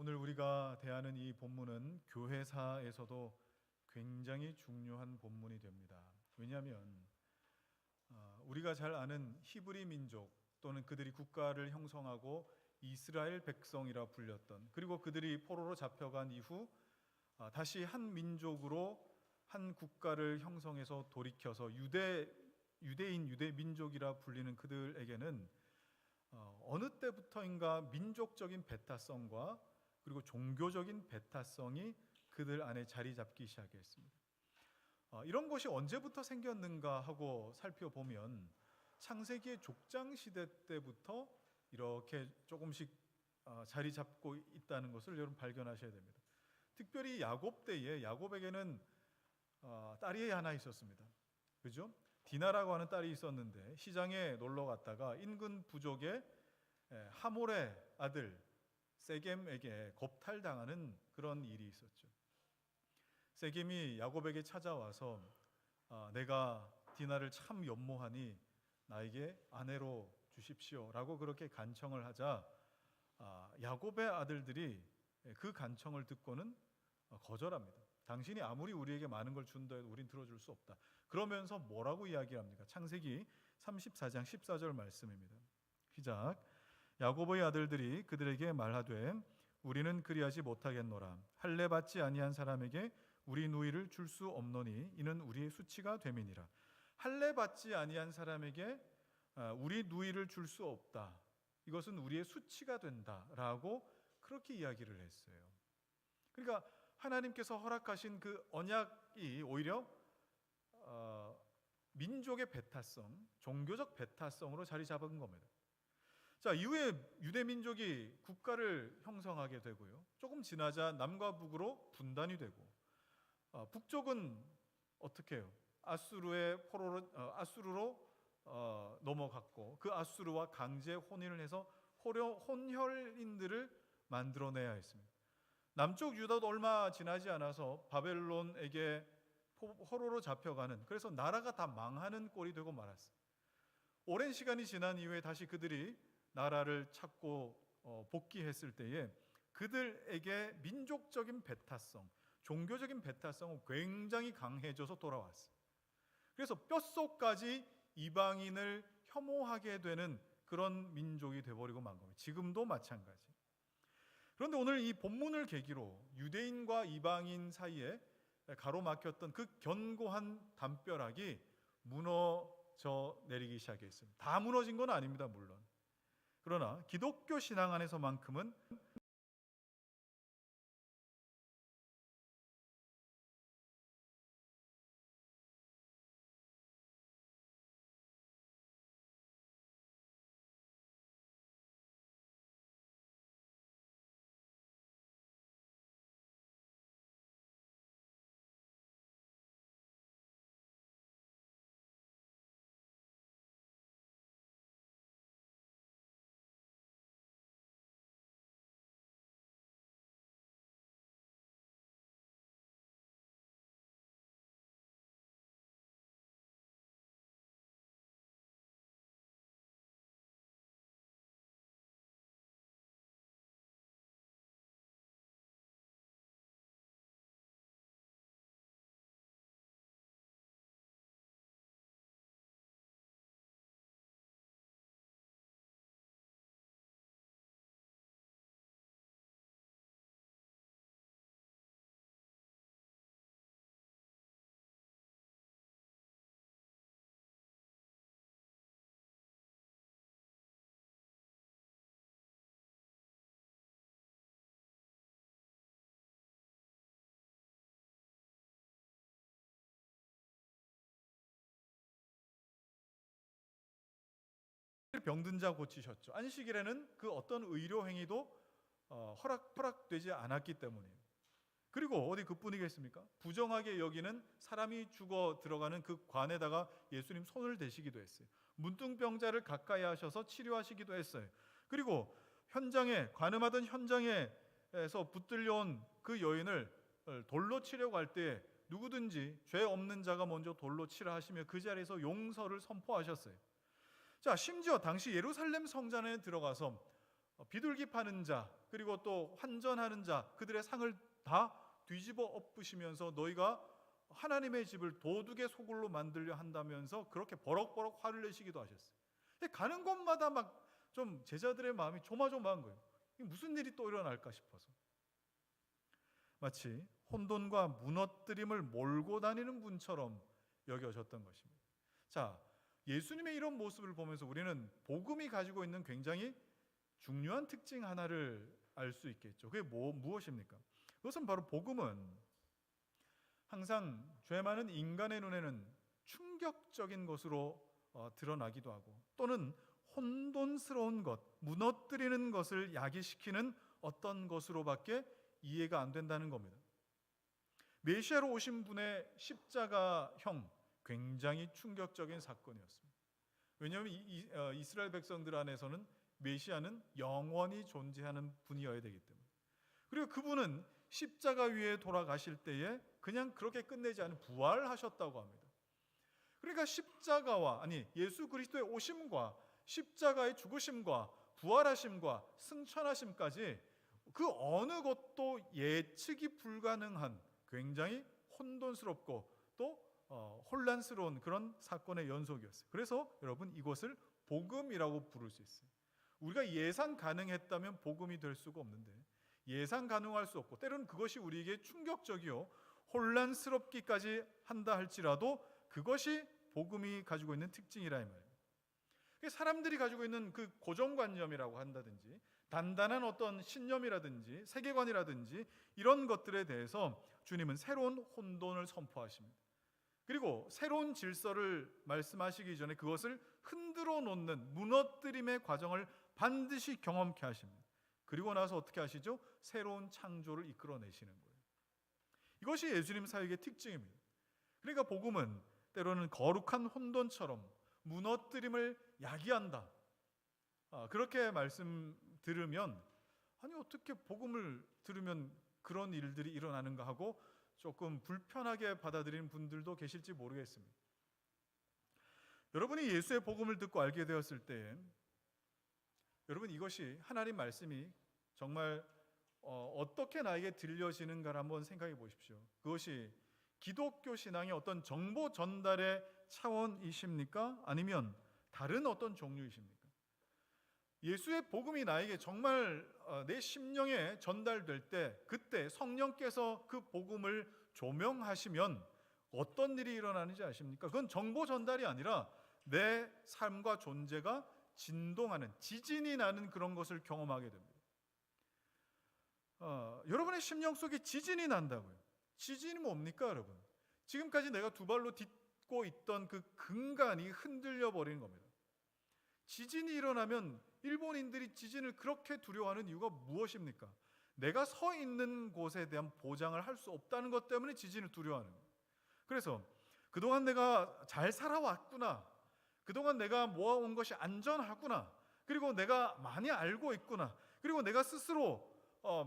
오늘 우리가 대하는 이 본문은 교회사에서도 굉장히 중요한 본문이 됩니다. 왜냐하면 우리가 잘 아는 히브리 민족 또는 그들이 국가를 형성하고 이스라엘 백성이라 불렸던, 그리고 그들이 포로로 잡혀간 이후 다시 한 민족으로 한 국가를 형성해서 돌이켜서 유대인 유대 민족이라 불리는 그들에게는 어느 때부터인가 민족적인 배타성과 그리고 종교적인 배타성이 그들 안에 자리 잡기 시작했습니다. 이런 것이 언제부터 생겼는가 하고 살펴보면 창세기의 족장 시대 때부터 이렇게 조금씩 자리 잡고 있다는 것을 여러분 발견하셔야 됩니다. 특별히 야곱 때에 야곱에게는 딸이 하나 있었습니다. 그죠? 디나라고 하는 딸이 있었는데 시장에 놀러 갔다가 인근 부족의 하몰의 아들 세겜에게 겁탈당하는 그런 일이 있었죠. 세겜이 야곱에게 찾아와서 내가 디나를 참 연모하니 나에게 아내로 주십시오 라고 그렇게 간청을 하자 야곱의 아들들이 그 간청을 듣고는 거절합니다. 당신이 아무리 우리에게 많은 걸 준다 해도 우린 들어줄 수 없다. 그러면서 뭐라고 이야기합니까? 창세기 34장 14절 말씀입니다. 시작. 야곱의 아들들이 그들에게 말하되 우리는 그리하지 못하겠노라. 할례 받지 아니한 사람에게 우리 누이를 줄 수 없노니 이는 우리의 수치가 됨이니라. 할례 받지 아니한 사람에게 우리 누이를 줄 수 없다. 이것은 우리의 수치가 된다라고 그렇게 이야기를 했어요. 그러니까 하나님께서 허락하신 그 언약이 오히려 민족의 배타성, 종교적 배타성으로 자리 잡은 겁니다. 자, 이후에 유대 민족이 국가를 형성하게 되고요. 조금 지나자 남과 북으로 분단이 되고 북쪽은 어떻게 해요? 아수르로 넘어갔고 그 아수르와 강제 혼인을 해서 혼혈인들을 만들어내야 했습니다. 남쪽 유다도 얼마 지나지 않아서 바벨론에게 포로로 잡혀가는, 그래서 나라가 다 망하는 꼴이 되고 말았어요. 오랜 시간이 지난 이후에 다시 그들이 나라를 찾고 복귀했을 때에 그들에게 민족적인 배타성, 종교적인 배타성은 굉장히 강해져서 돌아왔어요. 그래서 뼛속까지 이방인을 혐오하게 되는 그런 민족이 되어버리고 만 겁니다. 지금도 마찬가지. 그런데 오늘 이 본문을 계기로 유대인과 이방인 사이에 가로막혔던 그 견고한 담벼락이 무너져 내리기 시작했습니다. 다 무너진 건 아닙니다, 물론. 그러나 기독교 신앙 안에서만큼은 병든 자 고치셨죠. 안식일에는 그 어떤 의료 행위도 허락되지 않았기 때문이에요. 그리고 어디 그뿐이겠습니까? 부정하게 여기는 사람이 죽어 들어가는 그 관에다가 예수님 손을 대시기도 했어요. 문둥병자를 가까이 하셔서 치료하시기도 했어요. 그리고 관음하던 현장에서 붙들려온 그 여인을 돌로 치려고 할 때 누구든지 죄 없는 자가 먼저 돌로 치라 하시며 그 자리에서 용서를 선포하셨어요. 자, 심지어 당시 예루살렘 성전에 들어가서 비둘기 파는 자, 그리고 또 환전하는 자, 그들의 상을 다 뒤집어 엎으시면서 너희가 하나님의 집을 도둑의 소굴로 만들려 한다면서 그렇게 버럭버럭 화를 내시기도 하셨어요. 가는 곳마다 막 좀 제자들의 마음이 조마조마한 거예요. 무슨 일이 또 일어날까 싶어서. 마치 혼돈과 무너뜨림을 몰고 다니는 분처럼 여겨졌던 것입니다. 자, 예수님의 이런 모습을 보면서 우리는 복음이 가지고 있는 굉장히 중요한 특징 하나를 알 수 있겠죠. 그게 무엇입니까? 그것은 바로 복음은 항상 죄 많은 인간의 눈에는 충격적인 것으로 드러나기도 하고, 또는 혼돈스러운 것, 무너뜨리는 것을 야기시키는 어떤 것으로밖에 이해가 안 된다는 겁니다. 메시아로 오신 분의 십자가형, 굉장히 충격적인 사건이었습니다. 왜냐하면 이스라엘 백성들 안에서는 메시아는 영원히 존재하는 분이어야 되기 때문에. 그리고 그분은 십자가 위에 돌아가실 때에 그냥 그렇게 끝내지 않은 부활하셨다고 합니다. 그러니까 예수 그리스도의 오심과 십자가의 죽으심과 부활하심과 승천하심까지 그 어느 것도 예측이 불가능한 굉장히 혼돈스럽고 또 혼란스러운 그런 사건의 연속이었어요. 그래서 여러분, 이것을 복음이라고 부를 수 있어요. 우리가 예상 가능했다면 복음이 될 수가 없는데, 예상 가능할 수 없고 때로는 그것이 우리에게 충격적이요 혼란스럽기까지 한다 할지라도 그것이 복음이 가지고 있는 특징이라 이 말이에요. 사람들이 가지고 있는 그 고정관념이라고 한다든지 단단한 어떤 신념이라든지 세계관이라든지 이런 것들에 대해서 주님은 새로운 혼돈을 선포하십니다. 그리고 새로운 질서를 말씀하시기 전에 그것을 흔들어 놓는 무너뜨림의 과정을 반드시 경험케 하십니다. 그리고 나서 어떻게 하시죠? 새로운 창조를 이끌어내시는 거예요. 이것이 예수님 사역의 특징입니다. 그러니까 복음은 때로는 거룩한 혼돈처럼 무너뜨림을 야기한다. 그렇게 말씀 들으면, 아니 어떻게 복음을 들으면 그런 일들이 일어나는가 하고 조금 불편하게 받아들이는 분들도 계실지 모르겠습니다. 여러분이 예수의 복음을 듣고 알게 되었을 때, 여러분 이것이 하나님 말씀이 정말 어떻게 나에게 들려지는가를 한번 생각해 보십시오. 그것이 기독교 신앙의 어떤 정보 전달의 차원이십니까? 아니면 다른 어떤 종류이십니까? 예수의 복음이 나에게 정말 내 심령에 전달될 때, 그때 성령께서 그 복음을 조명하시면 어떤 일이 일어나는지 아십니까? 그건 정보 전달이 아니라 내 삶과 존재가 진동하는, 지진이 나는 그런 것을 경험하게 됩니다. 여러분의 심령 속에 지진이 난다고요. 지진이 뭡니까, 여러분? 지금까지 내가 두 발로 딛고 있던 그 근간이 흔들려 버리는 겁니다. 지진이 일어나면 일본인들이 지진을 그렇게 두려워하는 이유가 무엇입니까? 내가 서 있는 곳에 대한 보장을 할 수 없다는 것 때문에 지진을 두려워하는 거예요. 그래서 그동안 내가 잘 살아왔구나, 그동안 내가 모아온 것이 안전하구나, 그리고 내가 많이 알고 있구나, 그리고 내가 스스로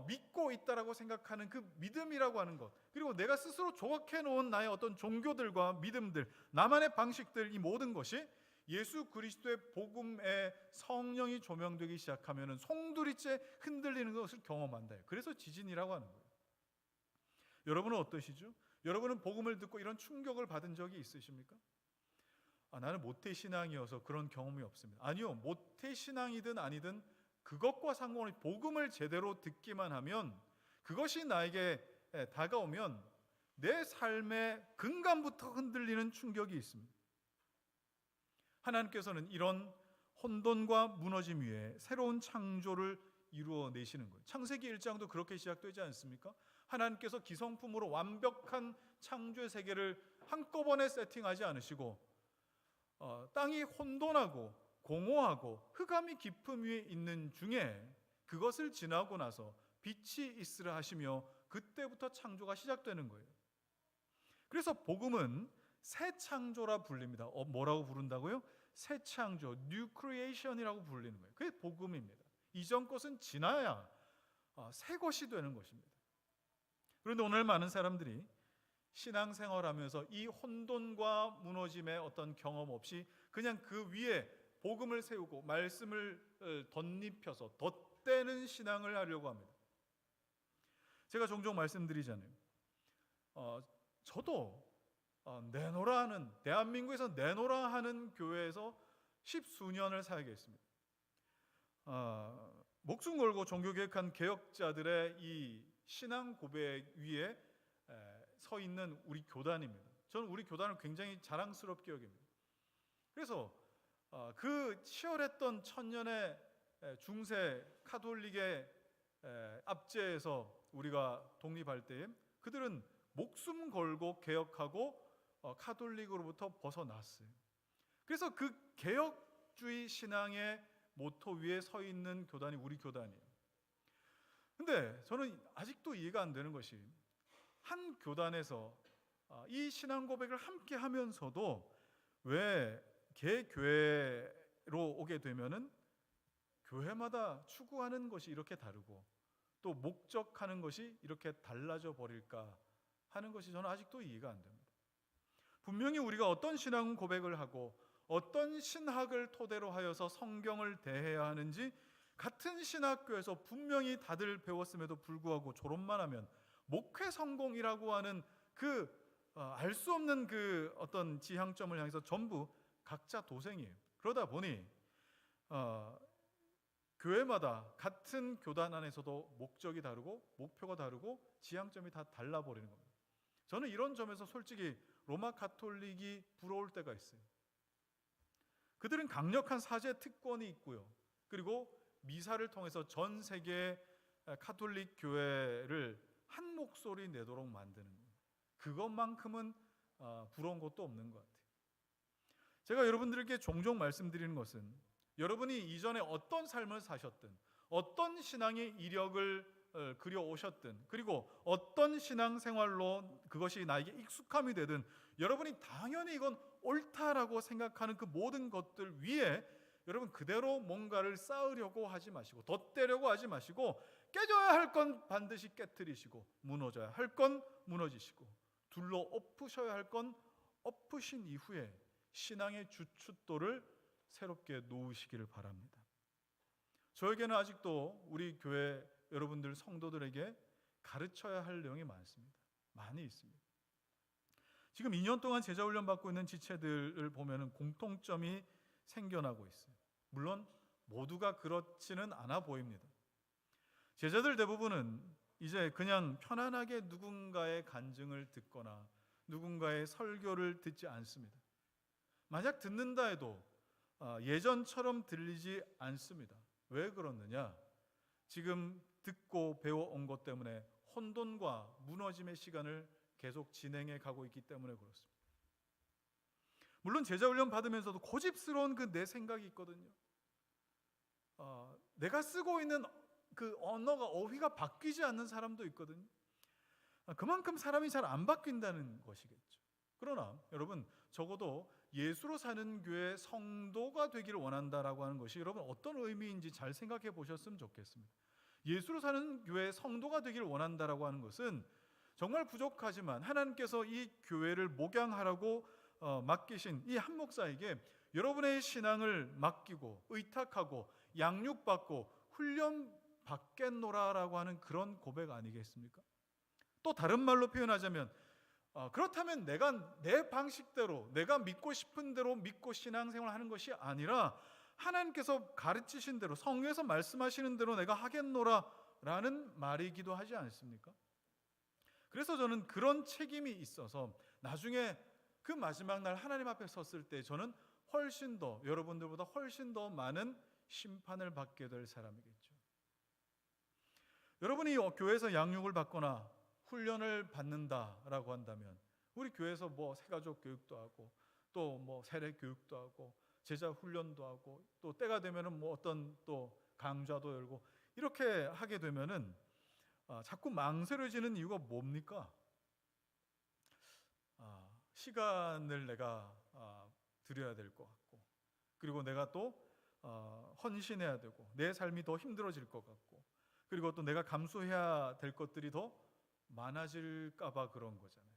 믿고 있다라고 생각하는 그 믿음이라고 하는 것, 그리고 내가 스스로 조각해 놓은 나의 어떤 종교들과 믿음들, 나만의 방식들, 이 모든 것이 예수 그리스도의 복음에 성령이 조명되기 시작하면 송두리째 흔들리는 것을 경험한다. 그래서 지진이라고 하는 거예요. 여러분은 어떠시죠? 여러분은 복음을 듣고 이런 충격을 받은 적이 있으십니까? 나는 모태신앙이어서 그런 경험이 없습니다. 아니요, 모태신앙이든 아니든 그것과 상관없이 복음을 제대로 듣기만 하면, 그것이 나에게 다가오면 내 삶의 근간부터 흔들리는 충격이 있습니다. 하나님께서는 이런 혼돈과 무너짐 위에 새로운 창조를 이루어내시는 거예요. 창세기 1장도 그렇게 시작되지 않습니까? 하나님께서 기성품으로 완벽한 창조의 세계를 한꺼번에 세팅하지 않으시고 땅이 혼돈하고 공허하고 흑암이 깊음 위에 있는 중에 그것을 지나고 나서 빛이 있으라 하시며 그때부터 창조가 시작되는 거예요. 그래서 복음은 새 창조라 불립니다. 뭐라고 부른다고요? 새 창조, New Creation이라고 불리는 거예요. 그게 복음입니다. 이전 것은 지나야 새 것이 되는 것입니다. 그런데 오늘 많은 사람들이 신앙생활하면서 이 혼돈과 무너짐의 어떤 경험 없이 그냥 그 위에 복음을 세우고 말씀을 덧입혀서 덧대는 신앙을 하려고 합니다. 제가 종종 말씀드리잖아요. 저도 내노라 하는, 대한민국에서 내노라 하는 교회에서 10수년을 살겠습니다. 목숨 걸고 종교개혁한 개혁자들의 이 신앙 고백 위에 서 있는 우리 교단입니다. 저는 우리 교단을 굉장히 자랑스럽게 여깁니다. 그래서 그 치열했던 천년의 중세 카톨릭의 압제에서 우리가 독립할 때에 그들은 목숨 걸고 개혁하고 카톨릭으로부터 벗어났어요. 그래서 그 개혁주의 신앙의 모토 위에 서 있는 교단이 우리 교단이에요. 근데 저는 아직도 이해가 안 되는 것이, 한 교단에서 이 신앙 고백을 함께 하면서도 왜 개교회로 오게 되면은 교회마다 추구하는 것이 이렇게 다르고 또 목적하는 것이 이렇게 달라져 버릴까 하는 것이 저는 아직도 이해가 안 됩니다. 분명히 우리가 어떤 신앙 고백을 하고 어떤 신학을 토대로 하여서 성경을 대해야 하는지 같은 신학교에서 분명히 다들 배웠음에도 불구하고 졸업만 하면 목회 성공이라고 하는 그 알 수 없는 그 어떤 지향점을 향해서 전부 각자 도생이에요. 그러다 보니 교회마다 같은 교단 안에서도 목적이 다르고 목표가 다르고 지향점이 다 달라버리는 겁니다. 저는 이런 점에서 솔직히 로마 가톨릭이 부러울 때가 있어요. 그들은 강력한 사제 특권이 있고요. 그리고 미사를 통해서 전 세계 가톨릭 교회를 한 목소리 내도록 만드는 거예요. 그것만큼은 부러운 것도 없는 것 같아요. 제가 여러분들께 종종 말씀드리는 것은, 여러분이 이전에 어떤 삶을 사셨든 어떤 신앙의 이력을 그려오셨든 그리고 어떤 신앙생활로 그것이 나에게 익숙함이 되든 여러분이 당연히 이건 옳다라고 생각하는 그 모든 것들 위에 여러분 그대로 뭔가를 쌓으려고 하지 마시고 덧대려고 하지 마시고, 깨져야 할 건 반드시 깨트리시고 무너져야 할 건 무너지시고 둘러 엎으셔야 할 건 엎으신 이후에 신앙의 주춧돌을 새롭게 놓으시기를 바랍니다. 저에게는 아직도 우리 교회 여러분들 성도들에게 가르쳐야 할 내용이 많습니다. 많이 있습니다. 지금 2년 동안 제자훈련 받고 있는 지체들을 보면 공통점이 생겨나고 있어요. 물론 모두가 그렇지는 않아 보입니다. 제자들 대부분은 이제 그냥 편안하게 누군가의 간증을 듣거나 누군가의 설교를 듣지 않습니다. 만약 듣는다 해도 예전처럼 들리지 않습니다. 왜 그러느냐? 지금 듣고 배워온 것 때문에 혼돈과 무너짐의 시간을 계속 진행해 가고 있기 때문에 그렇습니다. 물론 제자훈련 받으면서도 고집스러운 그 내 생각이 있거든요. 내가 쓰고 있는 그 언어가 어휘가 바뀌지 않는 사람도 있거든요. 그만큼 사람이 잘 안 바뀐다는 것이겠죠. 그러나 여러분, 적어도 예수로 사는 교회 성도가 되기를 원한다라고 하는 것이 여러분 어떤 의미인지 잘 생각해 보셨으면 좋겠습니다. 예수로 사는 교회 성도가 되기를 원한다라고 하는 것은 정말 부족하지만 하나님께서 이 교회를 목양하라고 맡기신 이 한 목사에게 여러분의 신앙을 맡기고 의탁하고 양육받고 훈련받겠노라라고 하는 그런 고백 아니겠습니까? 또 다른 말로 표현하자면 그렇다면 내가 내 방식대로 내가 믿고 싶은 대로 믿고 신앙생활을 하는 것이 아니라 하나님께서 가르치신 대로 성경에서 말씀하시는 대로 내가 하겠노라라는 말이기도 하지 않습니까? 그래서 저는 그런 책임이 있어서 나중에 그 마지막 날 하나님 앞에 섰을 때 저는 훨씬 더 여러분들보다 훨씬 더 많은 심판을 받게 될 사람이겠죠. 여러분이 교회에서 양육을 받거나 훈련을 받는다라고 한다면 우리 교회에서 뭐 새가족 교육도 하고 또 뭐 세례 교육도 하고 제자 훈련도 하고 또 때가 되면은 뭐 어떤 또 강좌도 열고 이렇게 하게 되면은 자꾸 망설여지는 이유가 뭡니까? 시간을 내가 들여야 될 것 같고 그리고 내가 또 헌신해야 되고 내 삶이 더 힘들어질 것 같고 그리고 또 내가 감수해야 될 것들이 더 많아질까 봐 그런 거잖아요.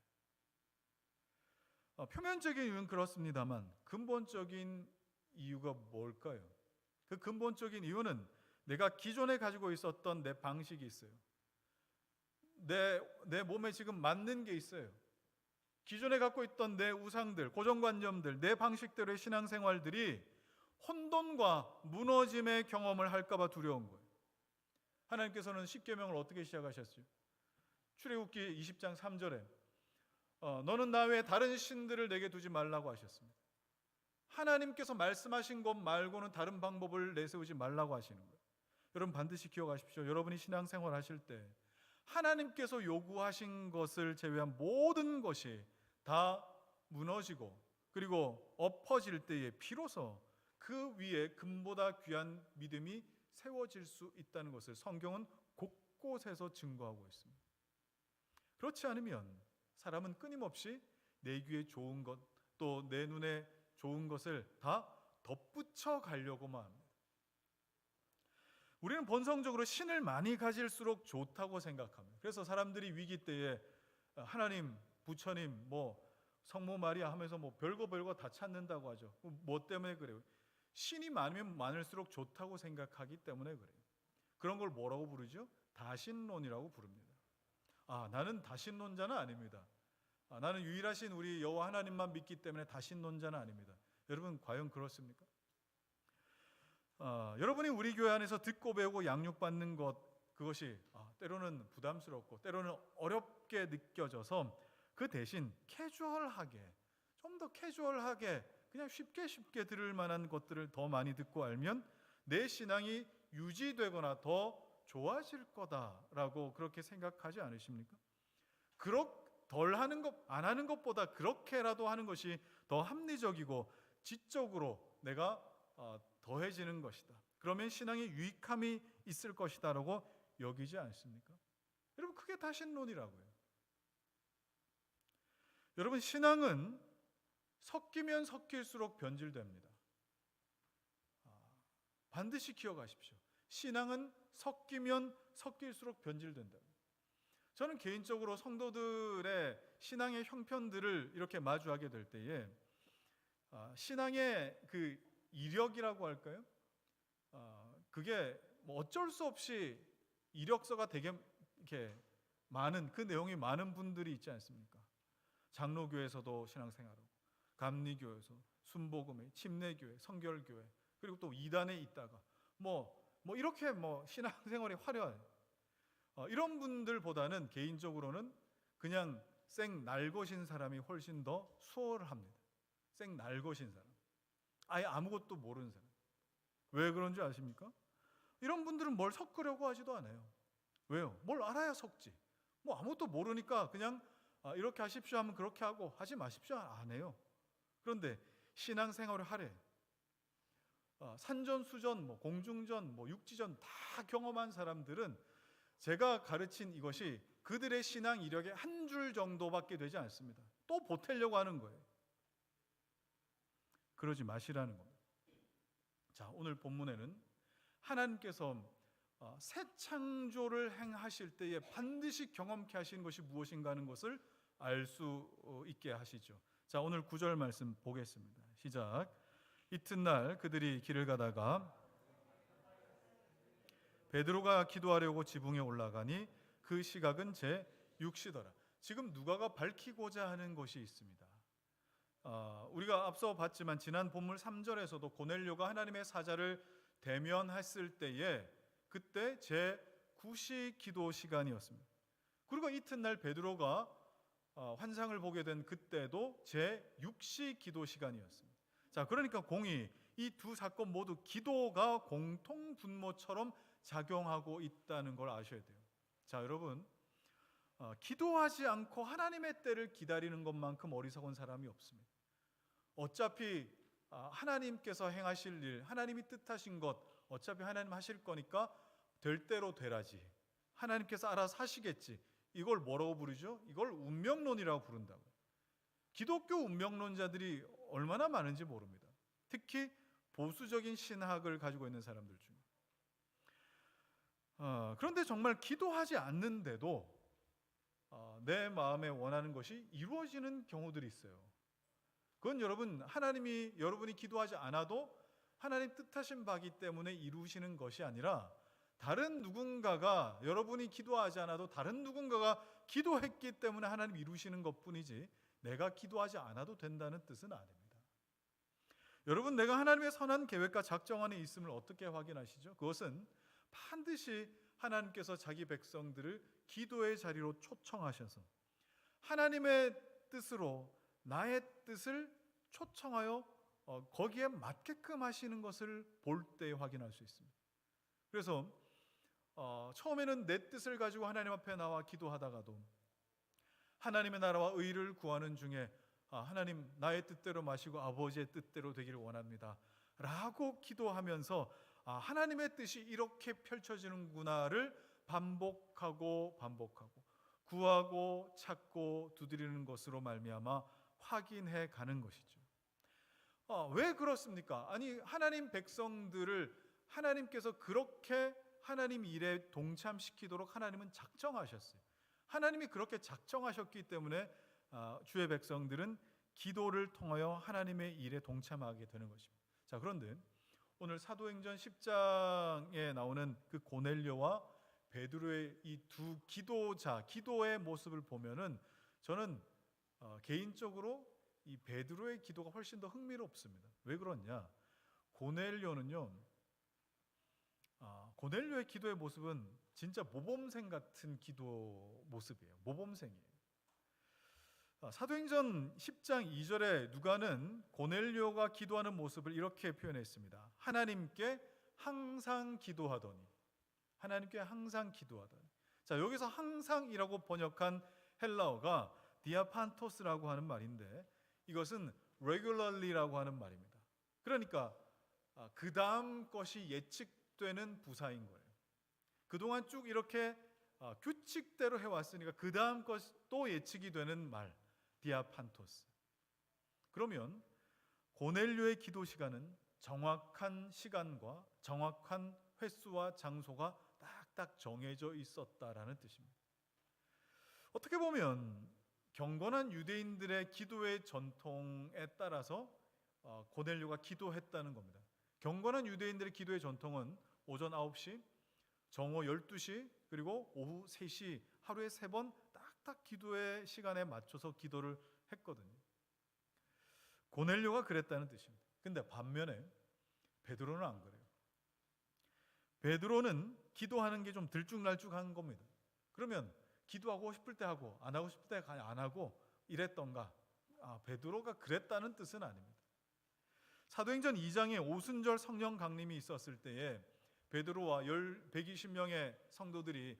표면적인 이유는 그렇습니다만 근본적인 이유가 뭘까요? 그 근본적인 이유는 내가 기존에 가지고 있었던 내 방식이 있어요. 내 몸에 지금 맞는 게 있어요. 기존에 갖고 있던 내 우상들, 고정관념들, 내 방식대로의 신앙생활들이 혼돈과 무너짐의 경험을 할까 봐 두려운 거예요. 하나님께서는 십계명을 어떻게 시작하셨어요? 출애굽기 20장 3절에 너는 나 외에 다른 신들을 내게 두지 말라고 하셨습니다. 하나님께서 말씀하신 것 말고는 다른 방법을 내세우지 말라고 하시는 거예요. 여러분 반드시 기억하십시오. 여러분이 신앙생활 하실 때 하나님께서 요구하신 것을 제외한 모든 것이 다 무너지고 그리고 엎어질 때에 비로소 그 위에 금보다 귀한 믿음이 세워질 수 있다는 것을 성경은 곳곳에서 증거하고 있습니다. 그렇지 않으면 사람은 끊임없이 내 귀에 좋은 것, 또 내 눈에 좋은 것을 다 덧붙여 가려고만 합니다. 우리는 본성적으로 신을 많이 가질수록 좋다고 생각합니다. 그래서 사람들이 위기 때에 하나님, 부처님, 성모 마리아 하면서 별거 다 찾는다고 하죠. 뭐 때문에 그래요? 신이 많으면 많을수록 좋다고 생각하기 때문에 그래요. 그런 걸 뭐라고 부르죠? 다신론이라고 부릅니다. 나는 다신론자는 아닙니다. 나는 유일하신 우리 여호와 하나님만 믿기 때문에 다신론자는 아닙니다. 여러분 과연 그렇습니까? 여러분이 우리 교회 안에서 듣고 배우고 양육받는 것, 그것이 때로는 부담스럽고 때로는 어렵게 느껴져서 그 대신 캐주얼하게, 좀 더 캐주얼하게 그냥 쉽게 들을 만한 것들을 더 많이 듣고 알면 내 신앙이 유지되거나 더 좋아질 거다라고 그렇게 생각하지 않으십니까? 덜 하는 것, 안 하는 것보다 그렇게라도 하는 것이 더 합리적이고 지적으로 내가 더해지는 것이다. 그러면 신앙에 유익함이 있을 것이다라고 여기지 않습니까? 여러분 그게 다신론이라고요. 여러분 신앙은 섞이면 섞일수록 변질됩니다. 반드시 기억하십시오. 신앙은 섞이면 섞일수록 변질된다. 저는 개인적으로 성도들의 신앙의 형편들을 이렇게 마주하게 될 때에 신앙의 그 이력이라고 할까요? 그게 어쩔 수 없이 이력서가 되게 이렇게 많은, 그 내용이 많은 분들이 있지 않습니까? 장로교에서도 신앙생활하고, 감리교에서, 순복음회, 침례교회, 성결교회, 그리고 또 이단에 있다가 이렇게 신앙생활이 화려해요. 이런 분들보다는 개인적으로는 그냥 생 날것인 사람이 훨씬 더 수월합니다. 생 날것인 사람, 아예 아무것도 모르는 사람. 왜 그런지 아십니까? 이런 분들은 뭘 섞으려고 하지도 않아요. 왜요? 뭘 알아야 섞지. 아무것도 모르니까 그냥 이렇게 하십시오 하면 그렇게 하고, 하지 마십시오 안 해요. 그런데 신앙생활을 하래. 산전수전, 공중전, 육지전 다 경험한 사람들은 제가 가르친 이것이 그들의 신앙 이력의 한 줄 정도밖에 되지 않습니다. 또 보태려고 하는 거예요. 그러지 마시라는 겁니다. 자, 오늘 본문에는 하나님께서 새 창조를 행하실 때에 반드시 경험케 하시는 것이 무엇인가 하는 것을 알 수 있게 하시죠. 자, 오늘 9절 말씀 보겠습니다. 시작. 이튿날 그들이 길을 가다가 베드로가 기도하려고 지붕에 올라가니 그 시각은 제 6시더라. 지금 누가가 밝히고자 하는 것이 있습니다. 우리가 앞서 봤지만 지난 본문 3절에서도 고넬료가 하나님의 사자를 대면했을 때에 그때 제 9시 기도 시간이었습니다. 그리고 이튿날 베드로가 환상을 보게 된 그때도 제 6시 기도 시간이었습니다. 자, 그러니까 공이 이 두 사건 모두 기도가 공통 분모처럼 작용하고 있다는 걸 아셔야 돼요. 자, 여러분, 기도하지 않고 하나님의 때를 기다리는 것만큼 어리석은 사람이 없습니다. 어차피 하나님께서 행하실 일, 하나님이 뜻하신 것 어차피 하나님 하실 거니까 될 대로 되라지, 하나님께서 알아서 하시겠지. 이걸 뭐라고 부르죠? 이걸 운명론이라고 부른다고요. 기독교 운명론자들이 얼마나 많은지 모릅니다. 특히 보수적인 신학을 가지고 있는 사람들 중에. 그런데 정말 기도하지 않는데도 내 마음에 원하는 것이 이루어지는 경우들이 있어요. 그건 여러분이 기도하지 않아도 하나님 뜻하신 바기 때문에 이루시는 것이 아니라 다른 누군가가, 여러분이 기도하지 않아도 다른 누군가가 기도했기 때문에 하나님 이루시는 것뿐이지 내가 기도하지 않아도 된다는 뜻은 아닙니다. 여러분, 내가 하나님의 선한 계획과 작정 안에 있음을 어떻게 확인하시죠? 그것은 반드시 하나님께서 자기 백성들을 기도의 자리로 초청하셔서 하나님의 뜻으로 나의 뜻을 초청하여 거기에 맞게끔 하시는 것을 볼 때 확인할 수 있습니다. 그래서 처음에는 내 뜻을 가지고 하나님 앞에 나와 기도하다가도 하나님의 나라와 의를 구하는 중에 하나님, 나의 뜻대로 마시고 아버지의 뜻대로 되기를 원합니다 라고 기도하면서 하나님의 뜻이 이렇게 펼쳐지는구나를 반복하고 구하고 찾고 두드리는 것으로 말미암아 확인해 가는 것이죠. 왜 그렇습니까? 아니, 하나님 백성들을 하나님께서 그렇게 하나님 일에 동참시키도록 하나님은 작정하셨어요. 하나님이 그렇게 작정하셨기 때문에 주의 백성들은 기도를 통하여 하나님의 일에 동참하게 되는 것입니다. 자, 그런데 오늘 사도행전 10장에 나오는 그 고넬료와 베드로의 이 두 기도의 모습을 보면은 저는 개인적으로 이 베드로의 기도가 훨씬 더 흥미롭습니다. 왜 그러냐? 고넬료의 기도의 모습은 진짜 모범생 같은 기도 모습이에요. 모범생이에요. 사도행전 10장 2절에 누가는 고넬료가 기도하는 모습을 이렇게 표현했습니다. 하나님께 항상 기도하더니. 자, 여기서 항상이라고 번역한 헬라어가 디아판토스라고 하는 말인데 이것은 regularly라고 하는 말입니다. 그러니까 그 다음 것이 예측되는 부사인 거예요. 그동안 쭉 이렇게 규칙대로 해왔으니까 그 다음 것도 예측이 되는 말, 디아판토스. 그러면 고넬료의 기도 시간은 정확한 시간과 정확한 횟수와 장소가 딱딱 정해져 있었다라는 뜻입니다. 어떻게 보면 경건한 유대인들의 기도의 전통에 따라서 고넬료가 기도했다는 겁니다. 경건한 유대인들의 기도의 전통은 오전 9시, 정오 12시, 그리고 오후 3시 하루에 3번 딱딱 기도의 시간에 맞춰서 기도를 했거든요. 고넬료가 그랬다는 뜻입니다. 근데 반면에 베드로는 안 그래요. 베드로는 기도하는 게 좀 들쭉날쭉한 겁니다. 그러면 기도하고 싶을 때 하고 안 하고 싶을 때 안 하고 이랬던가? 베드로가 그랬다는 뜻은 아닙니다. 사도행전 2장에 오순절 성령 강림이 있었을 때에 베드로와 120명의 성도들이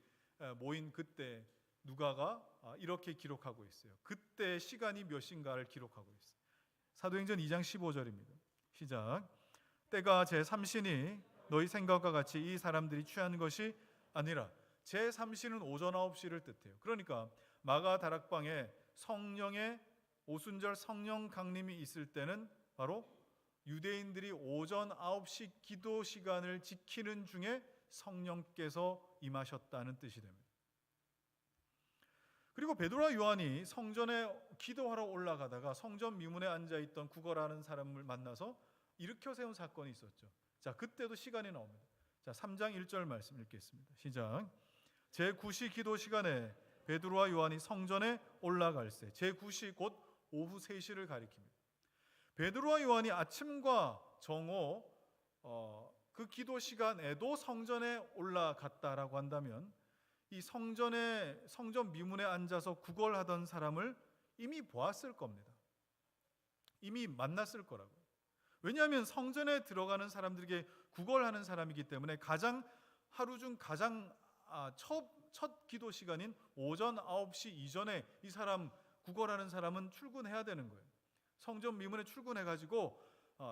모인 그때 누가가 이렇게 기록하고 있어요. 그때 시간이 몇 시인가를 기록하고 있어요. 사도행전 2장 15절입니다. 시작. 때가 제3시니 너희 생각과 같이 이 사람들이 취한 것이 아니라 제3시는 오전 9시를 뜻해요. 그러니까 마가 다락방에 성령의 오순절 성령 강림이 있을 때는 바로 유대인들이 오전 9시 기도 시간을 지키는 중에 성령께서 임하셨다는 뜻이 됩니다. 그리고 베드로와 요한이 성전에 기도하러 올라가다가 성전 미문에 앉아있던 구걸하는 사람을 만나서 일으켜 세운 사건이 있었죠. 자, 그때도 시간이 나옵니다. 자, 3장 1절 말씀 읽겠습니다. 시작. 제9시 기도 시간에 베드로와 요한이 성전에 올라갈새. 제9시 곧 오후 3시를 가리킵니다. 베드로와 요한이 아침과 정오 그 기도 시간에도 성전에 올라갔다라고 한다면 이 성전 미문에 앉아서 구걸하던 사람을 이미 보았을 겁니다. 이미 만났을 거라고요. 왜냐하면 성전에 들어가는 사람들에게 구걸하는 사람이기 때문에 하루 중 가장 첫 기도 시간인 오전 9시 이전에 이 사람 구걸하는 사람은 출근해야 되는 거예요. 성전 미문에 출근해가지고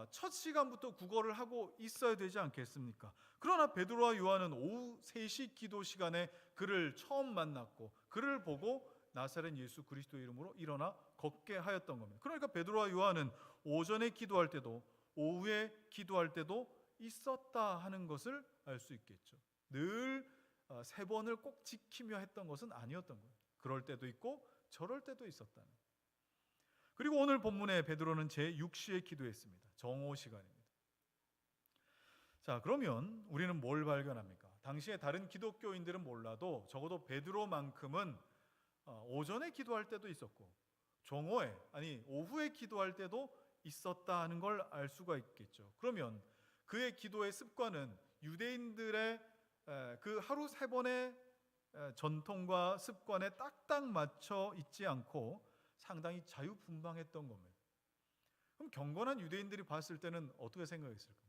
첫 시간부터 구걸을 하고 있어야 되지 않겠습니까? 그러나 베드로와 요한은 오후 3시 기도 시간에 그를 처음 만났고 그를 보고 나사렛 예수 그리스도의 이름으로 일어나 걷게 하였던 겁니다. 그러니까 베드로와 요한은 오전에 기도할 때도 오후에 기도할 때도 있었다 하는 것을 알 수 있겠죠. 늘 3번을 꼭 지키며 했던 것은 아니었던 거예요. 그럴 때도 있고 저럴 때도 있었다는. 그리고 오늘 본문에 베드로는 제6시에 기도했습니다. 정오 시간입니다. 자, 그러면 우리는 뭘 발견합니까? 당시에 다른 기독교인들은 몰라도 적어도 베드로만큼은 오전에 기도할 때도 있었고 종오에 오후에 기도할 때도 있었다 하는 걸 알 수가 있겠죠. 그러면 그의 기도의 습관은 유대인들의 그 하루 3번의 전통과 습관에 딱딱 맞춰 있지 않고 상당히 자유분방했던 겁니다. 그럼 경건한 유대인들이 봤을 때는 어떻게 생각했을까?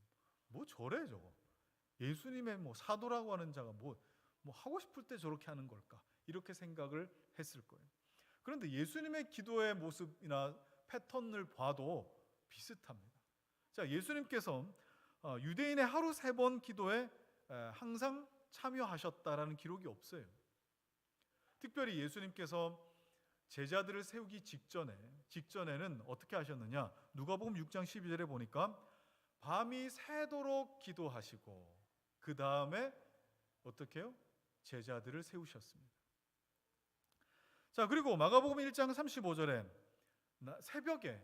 뭐 저래 저거? 예수님의 사도라고 하는 자가 뭐 하고 싶을 때 저렇게 하는 걸까? 이렇게 생각을 했을 거예요. 그런데 예수님의 기도의 모습이나 패턴을 봐도 비슷합니다. 자, 예수님께서 유대인의 하루 3번 기도에 항상 참여하셨다라는 기록이 없어요. 특별히 예수님께서 제자들을 세우기 직전에는 어떻게 하셨느냐? 누가복음 6장 12절에 보니까 밤이 새도록 기도하시고 그 다음에 어떻게 해요? 제자들을 세우셨습니다. 자, 그리고 마가복음 1장 35절에 새벽에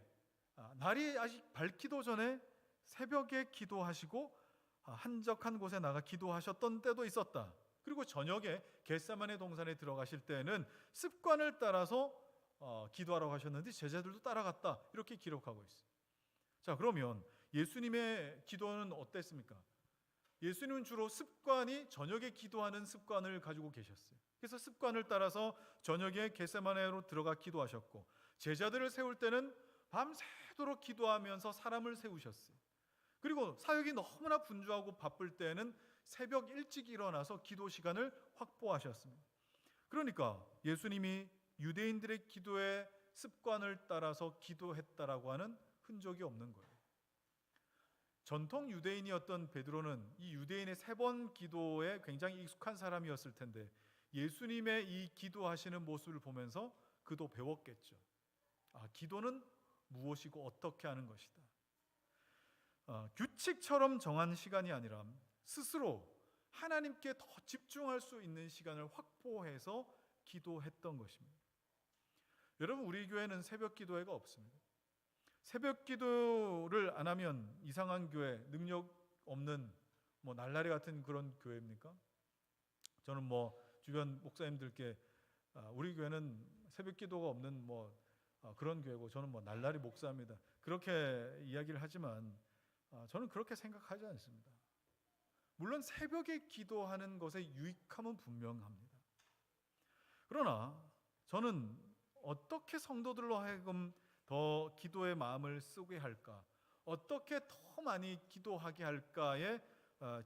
날이 아직 밝기도 전에 새벽에 기도하시고 한적한 곳에 나가 기도하셨던 때도 있었다. 그리고 저녁에 겟세마네 동산에 들어가실 때는 습관을 따라서 기도하러 가셨는데 제자들도 따라갔다. 이렇게 기록하고 있어요. 자, 그러면 예수님의 기도는 어땠습니까? 예수님은 주로 저녁에 기도하는 습관을 가지고 계셨어요. 그래서 습관을 따라서 저녁에 겟세마네로 들어가 기도하셨고 제자들을 세울 때는 밤새도록 기도하면서 사람을 세우셨어요. 그리고 사역이 너무나 분주하고 바쁠 때는 새벽 일찍 일어나서 기도 시간을 확보하셨습니다. 그러니까 예수님이 유대인들의 기도의 습관을 따라서 기도했다라고 하는 흔적이 없는 거예요. 전통 유대인이었던 베드로는 이 유대인의 3번 기도에 굉장히 익숙한 사람이었을 텐데 예수님의 이 기도하시는 모습을 보면서 그도 배웠겠죠. 기도는 무엇이고 어떻게 하는 것이다. 규칙처럼 정한 시간이 아니라 스스로 하나님께 더 집중할 수 있는 시간을 확보해서 기도했던 것입니다. 여러분, 우리 교회는 새벽 기도회가 없습니다. 새벽 기도를 안 하면 이상한 교회, 능력 없는 날라리 같은 그런 교회입니까? 저는 주변 목사님들께 우리 교회는 새벽 기도가 없는 그런 교회고 저는 날라리 목사입니다. 그렇게 이야기를 하지만 저는 그렇게 생각하지 않습니다. 물론 새벽에 기도하는 것의 유익함은 분명합니다. 그러나 저는 어떻게 성도들로 하여금 더 기도의 마음을 쓰게 할까? 어떻게 더 많이 기도하게 할까에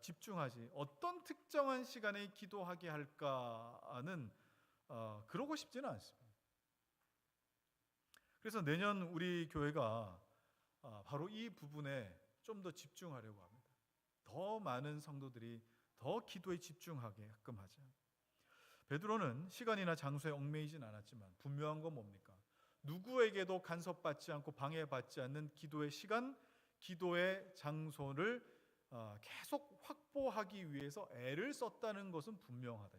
집중하지 어떤 특정한 시간에 기도하게 할까는 그러고 싶지는 않습니다. 그래서 내년 우리 교회가 바로 이 부분에 좀 더 집중하려고 합니다. 더 많은 성도들이 더 기도에 집중하게끔 하자. 베드로는 시간이나 장소에 얽매이진 않았지만 분명한 건 뭡니까? 누구에게도 간섭받지 않고 방해받지 않는 기도의 시간, 기도의 장소를 계속 확보하기 위해서 애를 썼다는 것은 분명하다.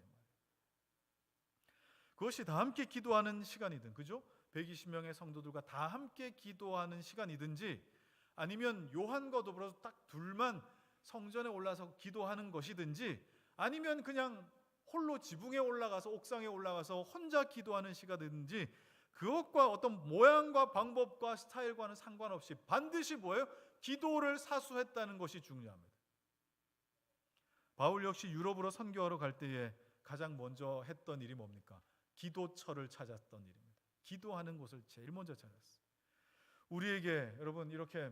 그것이 다 함께 기도하는 시간이든, 그죠? 120명의 성도들과 다 함께 기도하는 시간이든지 아니면 요한과 더불어서 딱 둘만 성전에 올라서 기도하는 것이든지 아니면 그냥 홀로 지붕에 올라가서 옥상에 올라가서 혼자 기도하는 시간이든지 그것과 어떤 모양과 방법과 스타일과는 상관없이 반드시 뭐예요? 기도를 사수했다는 것이 중요합니다. 바울 역시 유럽으로 선교하러 갈 때에 가장 먼저 했던 일이 뭡니까? 기도처를 찾았던 일입니다. 기도하는 곳을 제일 먼저 찾았어요. 우리에게 여러분 이렇게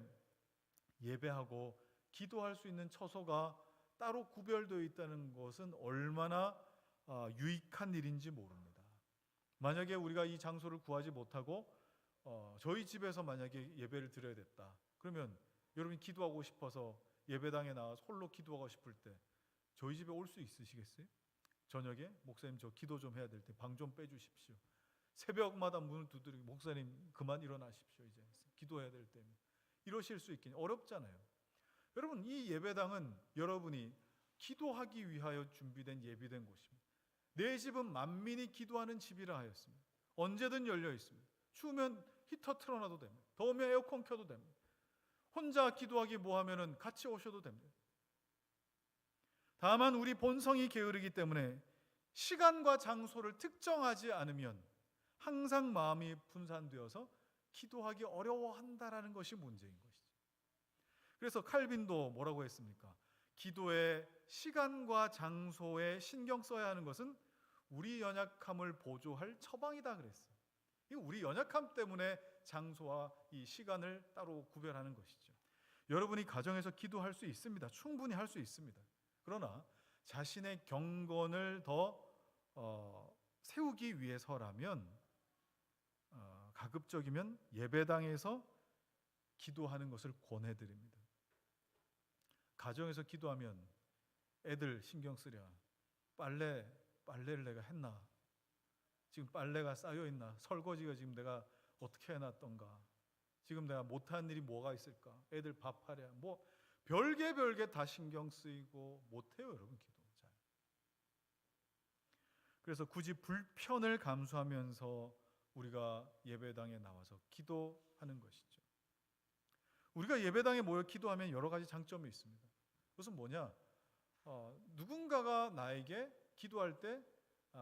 예배하고 기도할 수 있는 처소가 따로 구별되어 있다는 것은 얼마나 유익한 일인지 모릅니다. 만약에 우리가 이 장소를 구하지 못하고 저희 집에서 만약에 예배를 드려야 됐다. 그러면 여러분이 기도하고 싶어서 예배당에 나와서 홀로 기도하고 싶을 때 저희 집에 올 수 있으시겠어요? 저녁에 목사님 저 기도 좀 해야 될 때 방 좀 빼주십시오. 새벽마다 문을 두드리고 목사님 그만 일어나십시오. 이제 기도해야 될 때면 이러실 수 있긴 어렵잖아요. 여러분 이 예배당은 여러분이 기도하기 위하여 준비된 예비된 곳입니다. 내 집은 만민이 기도하는 집이라 하였습니다. 언제든 열려 있습니다. 추우면 히터 틀어놔도 됩니다. 더우면 에어컨 켜도 됩니다. 혼자 기도하기 뭐하면은 같이 오셔도 됩니다. 다만 우리 본성이 게으르기 때문에 시간과 장소를 특정하지 않으면 항상 마음이 분산되어서 기도하기 어려워한다라는 것이 문제인 것이죠. 그래서 칼빈도 뭐라고 했습니까? 기도의 시간과 장소에 신경 써야 하는 것은 우리 연약함을 보조할 처방이다 그랬어요. 이 우리 연약함 때문에 장소와 이 시간을 따로 구별하는 것이죠. 여러분이 가정에서 기도할 수 있습니다. 충분히 할 수 있습니다. 그러나 자신의 경건을 더 세우기 위해서라면 가급적이면 예배당에서 기도하는 것을 권해드립니다. 가정에서 기도하면 애들 신경 쓰랴, 빨래를 내가 했나, 지금 빨래가 쌓여있나, 설거지가 지금 내가 어떻게 해놨던가, 지금 내가 못한 일이 뭐가 있을까, 애들 밥하랴, 뭐 별게 다 신경 쓰이고 못해요 여러분 기도 잘. 그래서 굳이 불편을 감수하면서 우리가 예배당에 나와서 기도하는 것이죠. 우리가 예배당에 모여 기도하면 여러 가지 장점이 있습니다. 그것은 뭐냐? 누군가가 나에게 기도할 때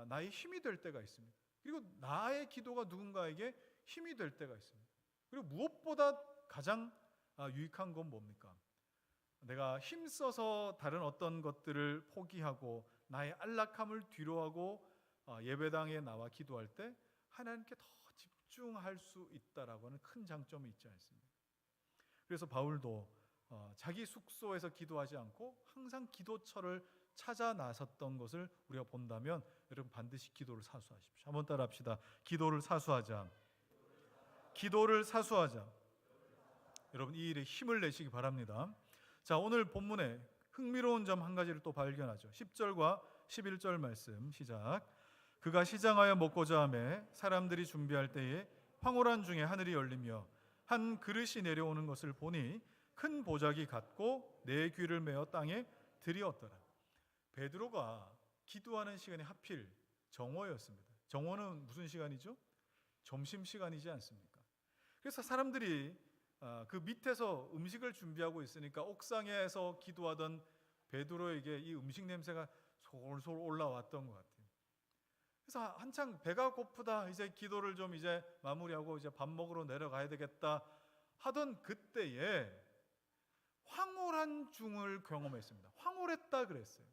나의 힘이 될 때가 있습니다. 그리고 나의 기도가 누군가에게 힘이 될 때가 있습니다. 그리고 무엇보다 가장 유익한 건 뭡니까? 내가 힘써서 다른 어떤 것들을 포기하고 나의 안락함을 뒤로하고 예배당에 나와 기도할 때 하나님께 더 집중할 수 있다라고 하는 큰 장점이 있지 않습니까? 그래서 바울도 자기 숙소에서 기도하지 않고 항상 기도처를 찾아 나섰던 것을 우리가 본다면 여러분 반드시 기도를 사수하십시오. 한번 따라 합시다. 기도를 사수하자. 기도를 사수하자. 여러분 이 일에 힘을 내시기 바랍니다. 자, 오늘 본문에 흥미로운 점 한 가지를 또 발견하죠. 10절과 11절 말씀 시작. 그가 시장하여 먹고자 하매 사람들이 준비할 때에 황홀한 중에 하늘이 열리며 한 그릇이 내려오는 것을 보니 큰 보자기 같고 네 귀를 메어 땅에 들이었더라. 베드로가 기도하는 시간이 하필 정오였습니다. 정오는 무슨 시간이죠? 점심시간이지 않습니까? 그래서 사람들이 그 밑에서 음식을 준비하고 있으니까 옥상에서 기도하던 베드로에게 이 음식 냄새가 솔솔 올라왔던 것 같아요. 그래서 한창 배가 고프다, 이제 기도를 좀 이제 마무리하고 이제 밥 먹으러 내려가야 되겠다 하던 그때에 황홀한 중을 경험했습니다. 황홀했다 그랬어요.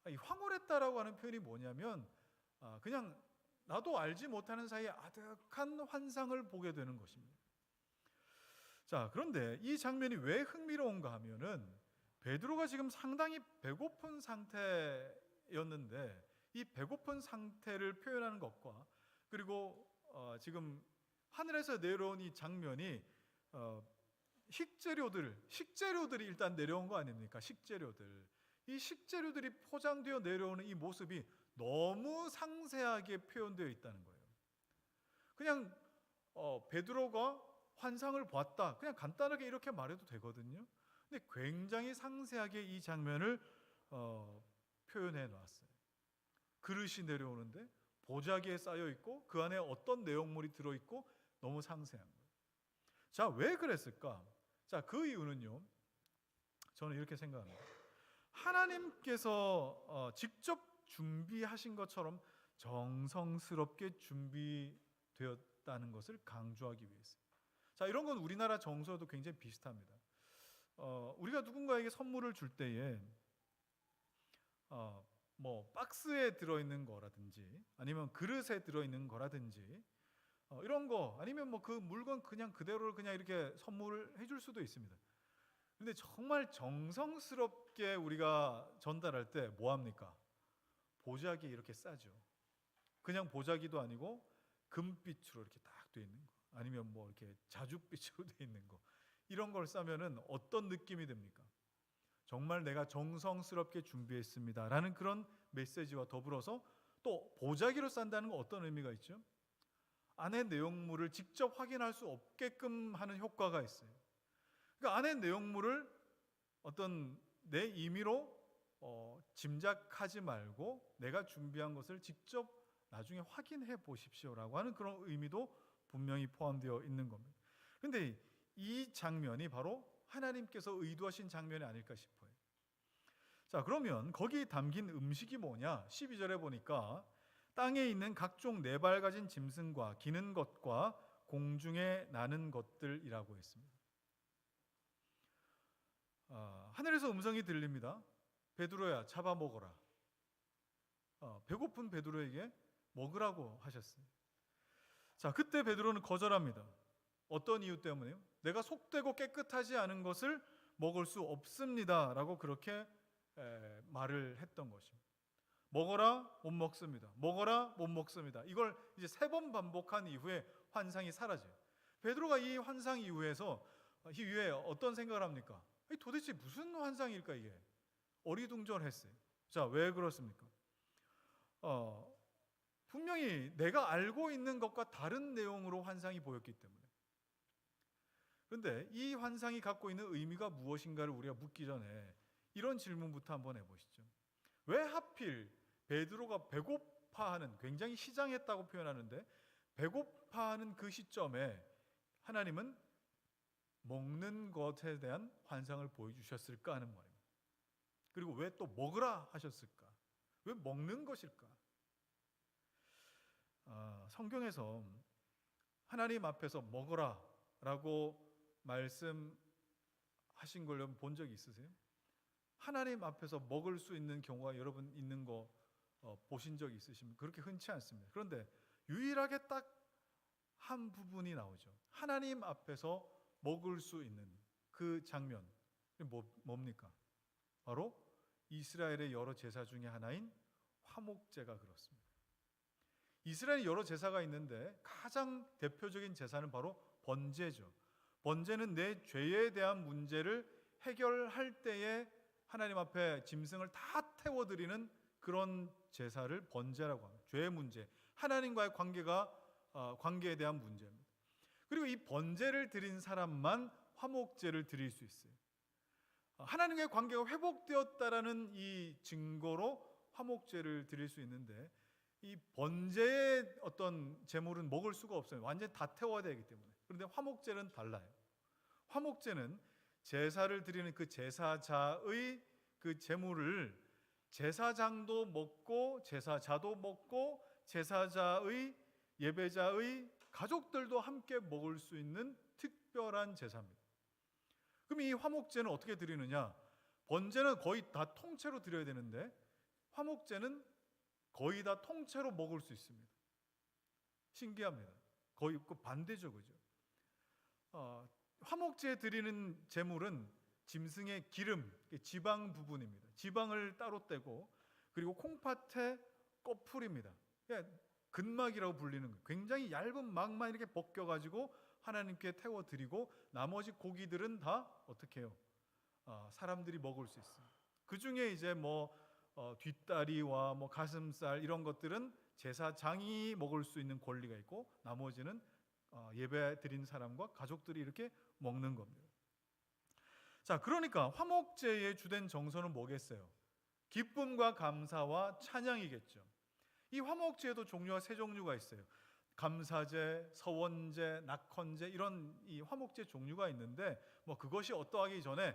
이 황홀했다라고 하는 표현이 뭐냐면 그냥 나도 알지 못하는 사이에 아득한 환상을 보게 되는 것입니다. 자, 그런데 이 장면이 왜 흥미로운가 하면은 베드로가 지금 상당히 배고픈 상태였는데 이 배고픈 상태를 표현하는 것과 그리고 지금 하늘에서 내려온 이 장면이 식재료들이 일단 내려온 거 아닙니까? 이 식재료들이 포장되어 내려오는 이 모습이 너무 상세하게 표현되어 있다는 거예요. 그냥 베드로가 환상을 봤다, 그냥 간단하게 이렇게 말해도 되거든요. 근데 굉장히 상세하게 이 장면을 표현해 놨어요. 그릇이 내려오는데 보자기에 쌓여 있고 그 안에 어떤 내용물이 들어 있고 너무 상세한 거예요. 자, 왜 그랬을까? 자, 그 이유는요, 저는 이렇게 생각합니다. 하나님께서 직접 준비하신 것처럼 정성스럽게 준비되었다는 것을 강조하기 위해서. 자, 이런 건 우리나라 정서도 굉장히 비슷합니다. 우리가 누군가에게 선물을 줄 때에 뭐 박스에 들어있는 거라든지 아니면 그릇에 들어있는 거라든지 이런 거 아니면 뭐 그 물건 그냥 그대로를 그냥 이렇게 선물을 해줄 수도 있습니다. 근데 정말 정성스럽게 우리가 전달할 때 뭐 합니까? 보자기에 이렇게 싸죠. 그냥 보자기도 아니고 금빛으로 이렇게 딱 돼 있는 거, 아니면 뭐 이렇게 자줏빛으로 돼 있는 거, 이런 걸 싸면은 어떤 느낌이 듭니까? 정말 내가 정성스럽게 준비했습니다라는 그런 메시지와 더불어서 또 보자기로 싼다는 건 어떤 의미가 있죠? 안의 내용물을 직접 확인할 수 없게끔 하는 효과가 있어요. 그러니까 안의 내용물을 어떤 내 임의로 짐작하지 말고 내가 준비한 것을 직접 나중에 확인해 보십시오라고 하는 그런 의미도 분명히 포함되어 있는 겁니다. 그런데 이 장면이 바로 하나님께서 의도하신 장면이 아닐까 싶어요. 자, 그러면 거기 담긴 음식이 뭐냐? 12절에 보니까 땅에 있는 각종 네 발 가진 짐승과 기는 것과 공중에 나는 것들이라고 했습니다. 하늘에서 음성이 들립니다. 베드로야, 잡아먹어라. 배고픈 베드로에게 먹으라고 하셨어요. 자, 그때 베드로는 거절합니다. 어떤 이유 때문에요? 내가 속되고 깨끗하지 않은 것을 먹을 수 없습니다 라고 그렇게 말을 했던 것입니다. 먹어라, 못 먹습니다. 먹어라, 못 먹습니다. 이걸 이제 3번 반복한 이후에 환상이 사라져요. 베드로가 이 환상 이후에 어떤 생각을 합니까? 도대체 무슨 환상일까 이게? 어리둥절했어요. 자, 왜 그렇습니까? 분명히 내가 알고 있는 것과 다른 내용으로 환상이 보였기 때문에. 그런데 이 환상이 갖고 있는 의미가 무엇인가를 우리가 묻기 전에 이런 질문부터 한번 해보시죠. 왜 하필 베드로가 배고파하는, 굉장히 시장했다고 표현하는데 배고파하는 그 시점에 하나님은 먹는 것에 대한 환상을 보여주셨을까 하는 말입니다. 그리고 왜 또 먹으라 하셨을까? 왜 먹는 것일까? 성경에서 하나님 앞에서 먹어라 라고 말씀하신 걸 여러분 본 적이 있으세요? 하나님 앞에서 먹을 수 있는 경우가 여러분 있는 거 보신 적 있으십니까? 그렇게 흔치 않습니다. 그런데 유일하게 딱 한 부분이 나오죠. 하나님 앞에서 먹을 수 있는 그 장면, 뭡니까? 바로 이스라엘의 여러 제사 중에 하나인 화목제가 그렇습니다. 이스라엘에 여러 제사가 있는데 가장 대표적인 제사는 바로 번제죠. 번제는 내 죄에 대한 문제를 해결할 때에 하나님 앞에 짐승을 다 태워드리는 그런 제사를 번제라고 합니다. 죄의 문제, 하나님과의 관계에 대한 문제입니다. 그리고 이 번제를 드린 사람만 화목제를 드릴 수 있어요. 하나님과의 관계가 회복되었다라는 이 증거로 화목제를 드릴 수 있는데, 이 번제의 어떤 제물은 먹을 수가 없어요. 완전히 다 태워야 되기 때문에. 그런데 화목제는 달라요. 화목제는 제사를 드리는 그 제사자의 그 제물을 제사장도 먹고 제사자도 먹고 제사자의 예배자의 가족들도 함께 먹을 수 있는 특별한 제사입니다. 그럼 이 화목제는 어떻게 드리느냐? 번제는 거의 다 통째로 드려야 되는데 화목제는 거의 다 통째로 먹을 수 있습니다. 신기합니다. 거의 그 반대죠, 그죠? 화목제에 드리는 제물은 짐승의 기름, 지방 부분입니다. 지방을 따로 떼고, 그리고 콩팥의 껍풀입니다. 근막이라고 불리는 거예요. 굉장히 얇은 막만 이렇게 벗겨가지고 하나님께 태워드리고, 나머지 고기들은 다 어떻게 해요? 사람들이 먹을 수 있어요. 그 중에 이제 뒷다리와 가슴살 이런 것들은 제사장이 먹을 수 있는 권리가 있고, 나머지는 예배 드린 사람과 가족들이 이렇게 먹는 겁니다. 자, 그러니까 화목제의 주된 정서는 뭐겠어요? 기쁨과 감사와 찬양이겠죠. 이 화목제에도 종류가 3종류가 있어요. 감사제, 서원제, 낙헌제, 이런 이 화목제 종류가 있는데 그것이 어떠하기 전에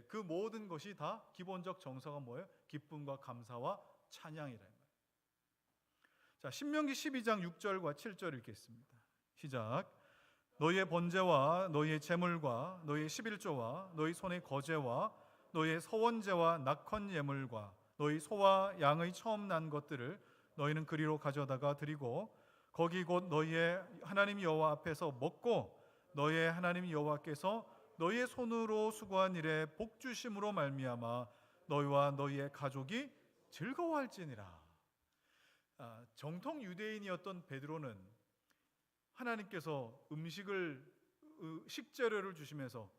그 모든 것이 다 기본적 정서가 뭐예요? 기쁨과 감사와 찬양이라 말이에요. 자, 신명기 12장 6절과 7절 읽겠습니다. 시작. 너희의 번제와 너희의 제물과 너희의 11조와 너희 손의 거제와 너희의 서원제와 낙헌 예물과 너희 소와 양의 처음 난 것들을 너희는 그리로 가져다가 드리고, 거기 곧 너희의 하나님 여호와 앞에서 먹고 너희의 하나님 여호와께서 너희의 손으로 수고한 일에 복 주심으로 말미암아 너희와 너희의 가족이 즐거워할지니라. 정통 유대인이었던 베드로는 하나님께서 식재료를 주시면서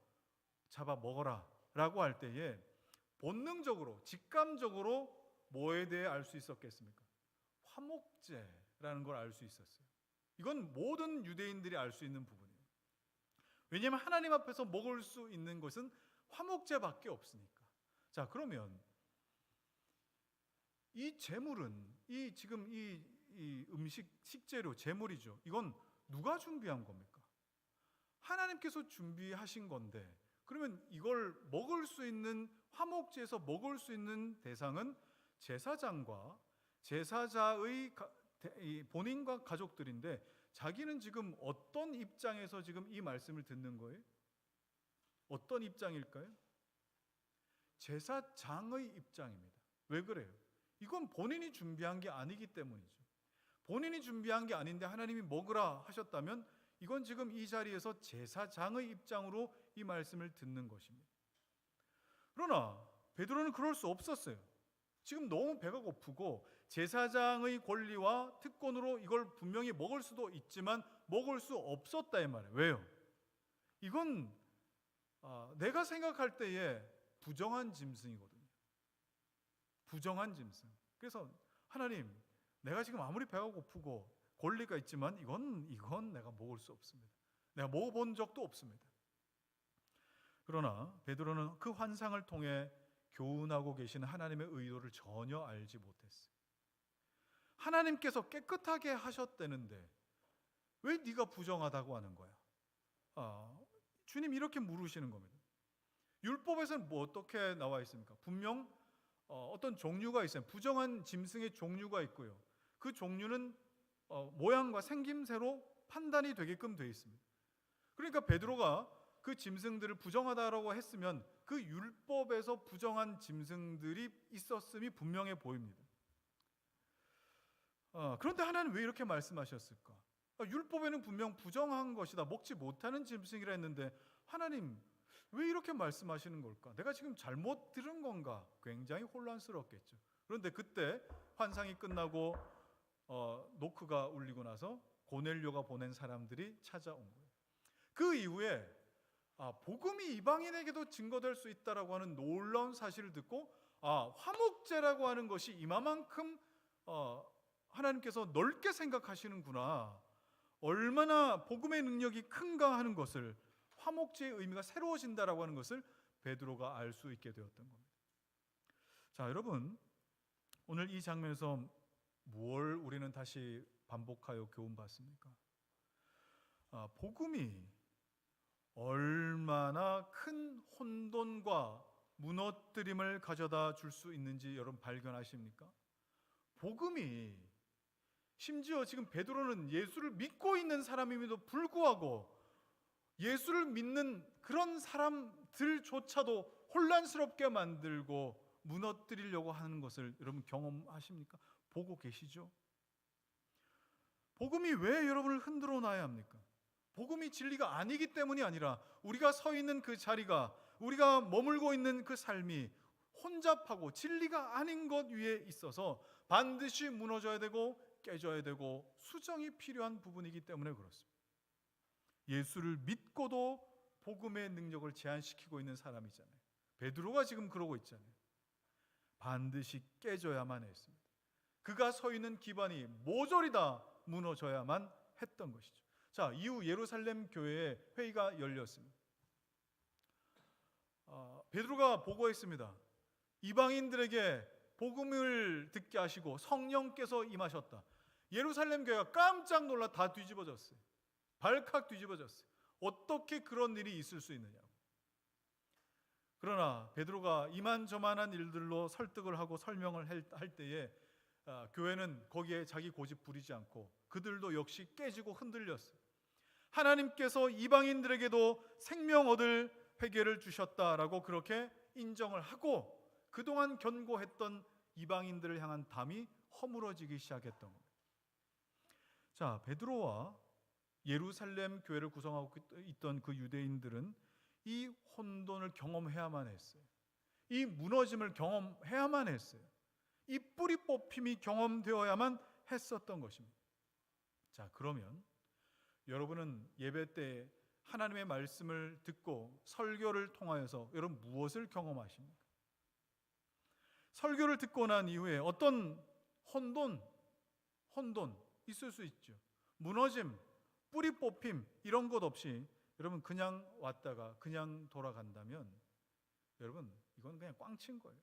잡아 먹어라 라고 할 때에 본능적으로, 직감적으로 뭐에 대해 알 수 있었겠습니까? 화목제라는 걸 알 수 있었어요. 이건 모든 유대인들이 알 수 있는 부분이에요. 왜냐하면 하나님 앞에서 먹을 수 있는 것은 화목제밖에 없으니까. 자, 그러면 이 제물은 지금 이 음식, 식재료, 제물이죠. 이건 누가 준비한 겁니까? 하나님께서 준비하신 건데, 그러면 이걸 먹을 수 있는 화목제에서 먹을 수 있는 대상은 제사장과 제사자의 본인과 가족들인데 자기는 지금 어떤 입장에서 지금 이 말씀을 듣는 거예요? 어떤 입장일까요? 제사장의 입장입니다. 왜 그래요? 이건 본인이 준비한 게 아니기 때문이죠. 본인이 준비한 게 아닌데 하나님이 먹으라 하셨다면 이건 지금 이 자리에서 제사장의 입장으로 이 말씀을 듣는 것입니다. 그러나 베드로는 그럴 수 없었어요. 지금 너무 배가 고프고 제사장의 권리와 특권으로 이걸 분명히 먹을 수도 있지만 먹을 수 없었다 이 말이에요. 왜요? 이건 내가 생각할 때에 부정한 짐승이거든요. 부정한 짐승. 그래서 하나님, 내가 지금 아무리 배가 고프고 권리가 있지만 이건 내가 먹을 수 없습니다. 내가 먹어본 적도 없습니다. 그러나 베드로는 그 환상을 통해 교훈하고 계신 하나님의 의도를 전혀 알지 못했어요. 하나님께서 깨끗하게 하셨다는데 왜 네가 부정하다고 하는 거야? 주님 이렇게 물으시는 겁니다. 율법에서는 뭐 어떻게 나와 있습니까? 분명 어떤 종류가 있어요. 부정한 짐승의 종류가 있고요. 그 종류는 모양과 생김새로 판단이 되게끔 되어 있습니다. 그러니까 베드로가 그 짐승들을 부정하다라고 했으면 그 율법에서 부정한 짐승들이 있었음이 분명해 보입니다. 그런데 하나님 왜 이렇게 말씀하셨을까? 율법에는 분명 부정한 것이다, 먹지 못하는 짐승이라 했는데 하나님 왜 이렇게 말씀하시는 걸까? 내가 지금 잘못 들은 건가? 굉장히 혼란스럽겠죠. 그런데 그때 환상이 끝나고 노크가 울리고 나서 고넬료가 보낸 사람들이 찾아온 거예요. 그 이후에 복음이 이방인에게도 증거될 수 있다라고 하는 놀라운 사실을 듣고 화목제라고 하는 것이 이만큼 하나님께서 넓게 생각하시는구나, 얼마나 복음의 능력이 큰가 하는 것을, 화목제의 의미가 새로워진다라고 하는 것을 베드로가 알 수 있게 되었던 겁니다. 자, 여러분, 오늘 이 장면에서 뭘 우리는 다시 반복하여 교훈받습니까? 복음이 얼마나 큰 혼돈과 무너뜨림을 가져다 줄 수 있는지 여러분 발견하십니까? 복음이 심지어 지금 베드로는 예수를 믿고 있는 사람임에도 불구하고 예수를 믿는 그런 사람들조차도 혼란스럽게 만들고 무너뜨리려고 하는 것을 여러분 경험하십니까? 보고 계시죠? 복음이 왜 여러분을 흔들어 놔야 합니까? 복음이 진리가 아니기 때문이 아니라 우리가 서 있는 그 자리가, 우리가 머물고 있는 그 삶이 혼잡하고 진리가 아닌 것 위에 있어서 반드시 무너져야 되고 깨져야 되고 수정이 필요한 부분이기 때문에 그렇습니다. 예수를 믿고도 복음의 능력을 제한시키고 있는 사람이잖아요. 베드로가 지금 그러고 있잖아요. 반드시 깨져야만 했습니다. 그가 서 있는 기반이 모조리 다 무너져야만 했던 것이죠. 자, 이후 예루살렘 교회에 회의가 열렸습니다. 베드로가 보고했습니다. 이방인들에게 복음을 듣게 하시고 성령께서 임하셨다. 예루살렘 교회가 깜짝 놀라 다 뒤집어졌어요. 발칵 뒤집어졌어요. 어떻게 그런 일이 있을 수 있느냐고. 그러나 베드로가 이만저만한 일들로 설득을 하고 설명을 할 때에 교회는 거기에 자기 고집 부리지 않고 그들도 역시 깨지고 흔들렸어요. 하나님께서 이방인들에게도 생명 얻을 회개를 주셨다라고 그렇게 인정을 하고 그동안 견고했던 이방인들을 향한 담이 허물어지기 시작했던 겁니다. 자, 베드로와 예루살렘 교회를 구성하고 있던 그 유대인들은 이 혼돈을 경험해야만 했어요. 이 무너짐을 경험해야만 했어요. 이 뿌리 뽑힘이 경험되어야만 했었던 것입니다. 자, 그러면 여러분은 예배 때 하나님의 말씀을 듣고 설교를 통하여서 여러분 무엇을 경험하십니까? 설교를 듣고 난 이후에 어떤 혼돈 있을 수 있죠. 무너짐, 뿌리 뽑힘 이런 것 없이 여러분 그냥 왔다가 그냥 돌아간다면 여러분 이건 그냥 꽝친 거예요.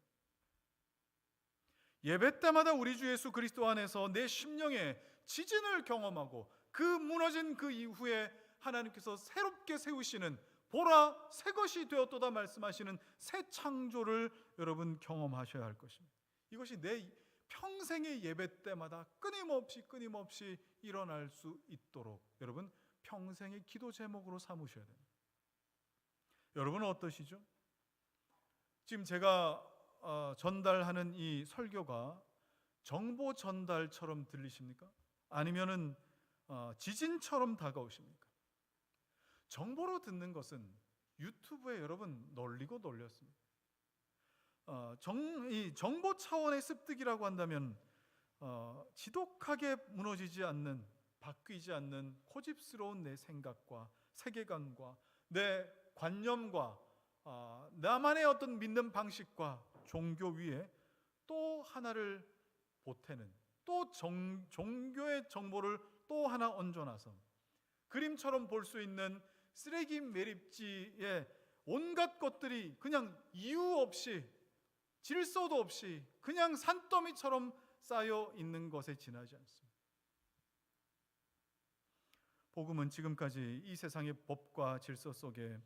예배 때마다 우리 주 예수 그리스도 안에서 내 심령에 지진을 경험하고 그 무너진 그 이후에 하나님께서 새롭게 세우시는 보라 새 것이 되었도다 말씀하시는 새 창조를 여러분 경험하셔야 할 것입니다. 이것이 내 평생의 예배 때마다 끊임없이 일어날 수 있도록 여러분 평생의 기도 제목으로 삼으셔야 됩니다. 여러분은 어떠시죠? 지금 제가 전달하는 이 설교가 정보 전달처럼 들리십니까? 아니면은 지진처럼 다가오십니까? 정보로 듣는 것은 유튜브에 여러분 널리고 널렸습니다. 이 정보 차원의 습득이라고 한다면 지독하게 무너지지 않는, 바뀌지 않는 고집스러운 내 생각과 세계관과 내 관념과 나만의 어떤 믿는 방식과 종교 위에 또 하나를 보태는, 또 종교의 정보를 또 하나 얹어놔서 그림처럼 볼 수 있는 쓰레기 매립지에 온갖 것들이 그냥 이유 없이, 질서도 없이 그냥 산더미처럼 쌓여 있는 것에 지나지 않습니다. 복음은 지금까지 이 세상의 법과 질서 속에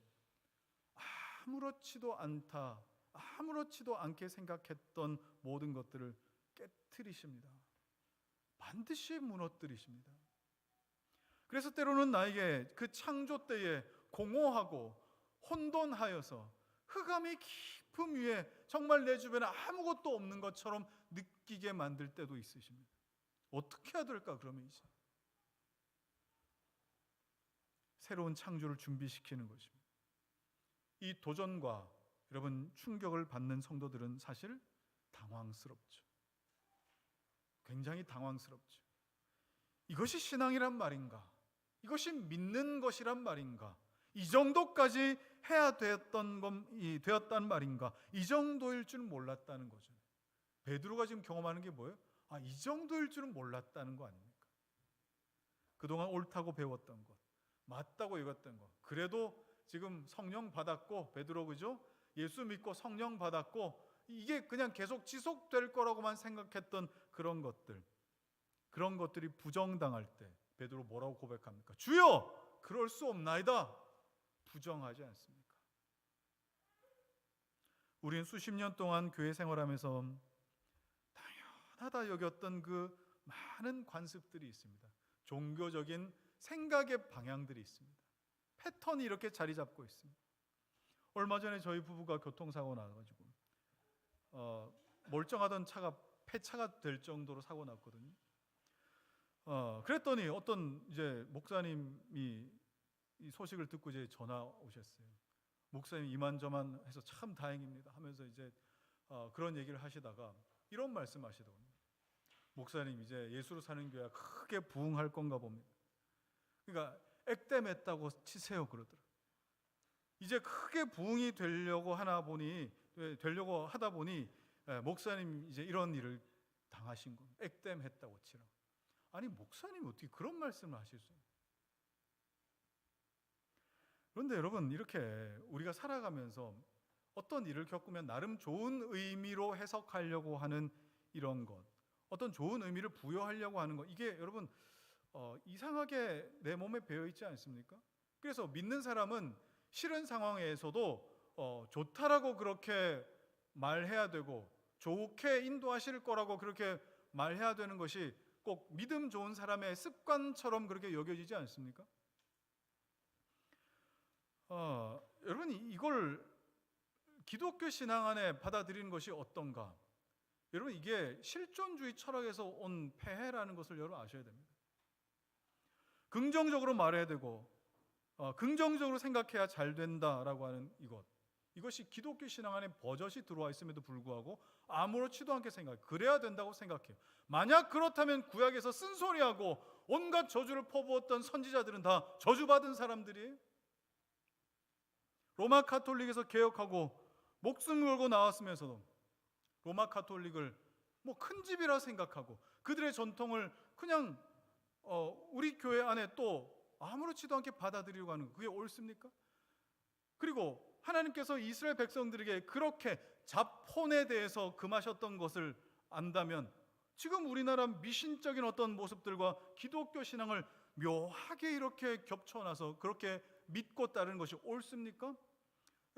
아무렇지도 않게 생각했던 모든 것들을 깨트리십니다. 반드시 무너뜨리십니다. 그래서 때로는 나에게 그 창조 때에 공허하고 혼돈하여서 흑암이 깊음 위에 정말 내 주변에 아무것도 없는 것처럼 느끼게 만들 때도 있으십니다. 어떻게 해야 될까? 그러면 이제 새로운 창조를 준비시키는 것입니다. 이 도전과 여러분 충격을 받는 성도들은 사실 당황스럽죠. 굉장히 당황스럽죠. 이것이 신앙이란 말인가? 이것이 믿는 것이란 말인가? 이 정도까지 해야 되었단 말인가? 이 정도일 줄 몰랐다는 거죠. 베드로가 지금 경험하는 게 뭐예요? 이 정도일 줄은 몰랐다는 거 아닙니까? 그동안 옳다고 배웠던 것, 맞다고 여겼던 것, 그래도 지금 성령 받았고, 베드로 그죠? 예수 믿고 성령 받았고, 이게 그냥 계속 지속될 거라고만 생각했던 그런 것들이 부정당할 때 베드로 뭐라고 고백합니까? 주여, 그럴 수 없나이다. 부정하지 않습니까? 우리는 수십 년 동안 교회 생활하면서 당연하다 여겼던 그 많은 관습들이 있습니다. 종교적인 생각의 방향들이 있습니다. 패턴이 이렇게 자리 잡고 있습니다. 얼마 전에 저희 부부가 교통사고 나가지고 멀쩡하던 차가 폐차가 될 정도로 사고 났거든요. 그랬더니 어떤 이제 목사님이 이 소식을 듣고 이제 전화 오셨어요. 목사님 이만저만 해서 참 다행입니다 하면서 이제 그런 얘기를 하시다가 이런 말씀하시더군요. 목사님 이제 예수로 사는 교회가 크게 부흥할 건가 봅니다. 그러니까 액땜했다고 치세요 그러더라고요. 이제 크게 부흥이 되려고 하다 보니 목사님 이제 이런 일을 당하신 겁니다. 액땜했다고 치라고. 아니 목사님이 어떻게 그런 말씀을 하실 수 있나요? 그런데 여러분 이렇게 우리가 살아가면서 어떤 일을 겪으면 나름 좋은 의미로 해석하려고 하는 이런 것, 어떤 좋은 의미를 부여하려고 하는 것, 이게 여러분 이상하게 내 몸에 배어 있지 않습니까? 그래서 믿는 사람은 싫은 상황에서도 좋다라고 그렇게 말해야 되고 좋게 인도하실 거라고 그렇게 말해야 되는 것이 꼭 믿음 좋은 사람의 습관처럼 그렇게 여겨지지 않습니까? 여러분 이걸 기독교 신앙 안에 받아들이는 것이 어떤가? 여러분 이게 실존주의 철학에서 온 폐해라는 것을 여러분 아셔야 됩니다. 긍정적으로 말해야 되고 긍정적으로 생각해야 잘 된다라고 하는 이것이 기독교 신앙 안에 버젓이 들어와 있음에도 불구하고 아무렇지도 않게 그래야 된다고 생각해요. 만약 그렇다면 구약에서 쓴소리하고 온갖 저주를 퍼부었던 선지자들은 다 저주받은 사람들이에요. 로마 카톨릭에서 개혁하고 목숨 걸고 나왔으면서도 로마 카톨릭을 큰 집이라 생각하고 그들의 전통을 그냥 우리 교회 안에 또 아무렇지도 않게 받아들이려고 하는 거, 그게 옳습니까? 그리고 하나님께서 이스라엘 백성들에게 그렇게 자폰에 대해서 금하셨던 것을 안다면 지금 우리나라 미신적인 어떤 모습들과 기독교 신앙을 묘하게 이렇게 겹쳐놔서 그렇게 믿고 따르는 것이 옳습니까?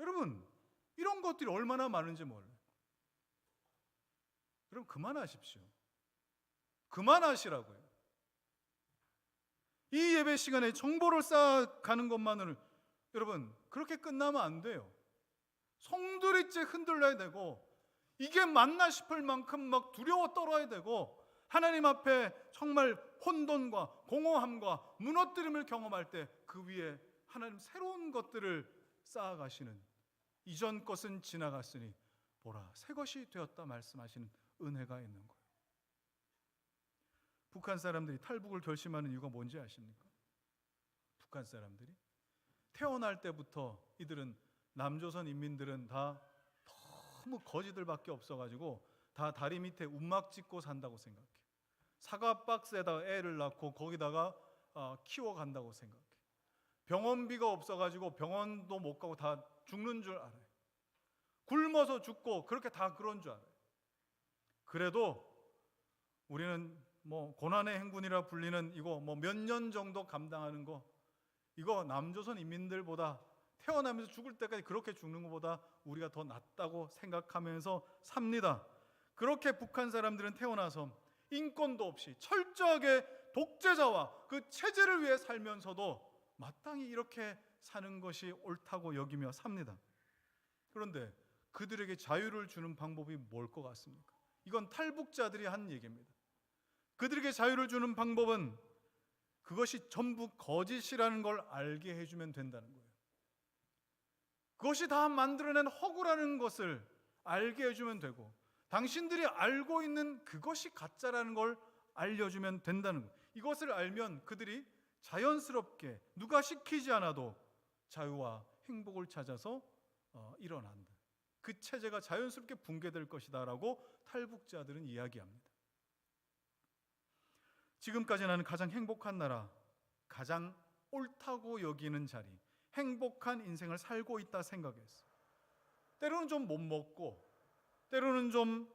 여러분, 이런 것들이 얼마나 많은지 몰라요. 여러분, 그만하십시오. 그만하시라고요. 이 예배 시간에 정보를 쌓아가는 것만으로 여러분 그렇게 끝나면 안 돼요. 송두리째 흔들려야 되고, 이게 맞나 싶을 만큼 막 두려워 떨어야 되고, 하나님 앞에 정말 혼돈과 공허함과 무너뜨림을 경험할 때 그 위에 하나님 새로운 것들을 쌓아가시는, 이전 것은 지나갔으니 보라 새 것이 되었다 말씀하시는 은혜가 있는 거예요. 북한 사람들이 탈북을 결심하는 이유가 뭔지 아십니까? 북한 사람들이 태어날 때부터 이들은, 남조선 인민들은 다 너무 거지들밖에 없어가지고 다 다리 밑에 움막 짓고 산다고 생각해. 사과 박스에다가 애를 낳고 거기다가 키워간다고 생각해. 병원비가 없어가지고 병원도 못 가고 다 죽는 줄 알아요. 굶어서 죽고 그렇게 다 그런 줄 알아요. 그래도 우리는 뭐 고난의 행군이라 불리는 이거 뭐 몇 년 정도 감당하는 거, 이거 남조선 인민들보다 태어나면서 죽을 때까지 그렇게 죽는 것보다 우리가 더 낫다고 생각하면서 삽니다. 그렇게 북한 사람들은 태어나서 인권도 없이 철저하게 독재자와 그 체제를 위해 살면서도 마땅히 이렇게 사는 것이 옳다고 여기며 삽니다. 그런데 그들에게 자유를 주는 방법이 뭘 것 같습니까? 이건 탈북자들이 한 얘기입니다. 그들에게 자유를 주는 방법은 그것이 전부 거짓이라는 걸 알게 해주면 된다는 거예요. 그것이 다 만들어낸 허구라는 것을 알게 해주면 되고, 당신들이 알고 있는 그것이 가짜라는 걸 알려주면 된다는 거예요. 이것을 알면 그들이 자연스럽게 누가 시키지 않아도 자유와 행복을 찾아서 일어난다. 그 체제가 자연스럽게 붕괴될 것이다 라고 탈북자들은 이야기합니다. 지금까지 나는 가장 행복한 나라, 가장 옳다고 여기는 자리, 행복한 인생을 살고 있다 생각했어. 때로는 좀 못 먹고, 때로는 좀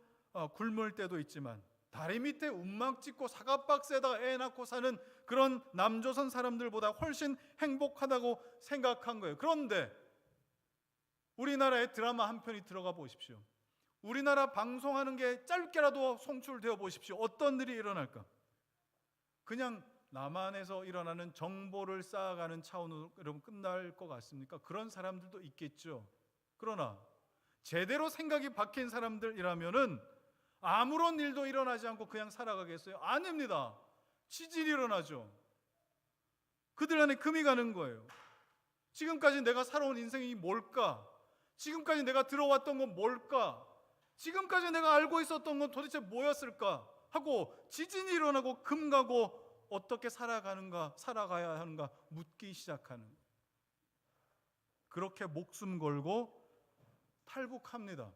굶을 때도 있지만, 다리 밑에 움막 짓고 사과박스에다가 애 낳고 사는 그런 남조선 사람들보다 훨씬 행복하다고 생각한 거예요. 그런데 우리나라의 드라마 한 편이 들어가 보십시오. 우리나라 방송하는 게 짧게라도 송출되어 보십시오. 어떤 일이 일어날까? 그냥 남한에서 일어나는 정보를 쌓아가는 차원으로 여러분 끝날 것 같습니까? 그런 사람들도 있겠죠. 그러나 제대로 생각이 박힌 사람들이라면은 아무런 일도 일어나지 않고 그냥 살아가겠어요? 아닙니다. 지진이 일어나죠. 그들 안에 금이 가는 거예요. 지금까지 내가 살아온 인생이 뭘까? 지금까지 내가 들어왔던 건 뭘까? 지금까지 내가 알고 있었던 건 도대체 뭐였을까? 하고 지진이 일어나고 금 가고 어떻게 살아가야 하는가 묻기 시작하는 거예요. 그렇게 목숨 걸고 탈북합니다.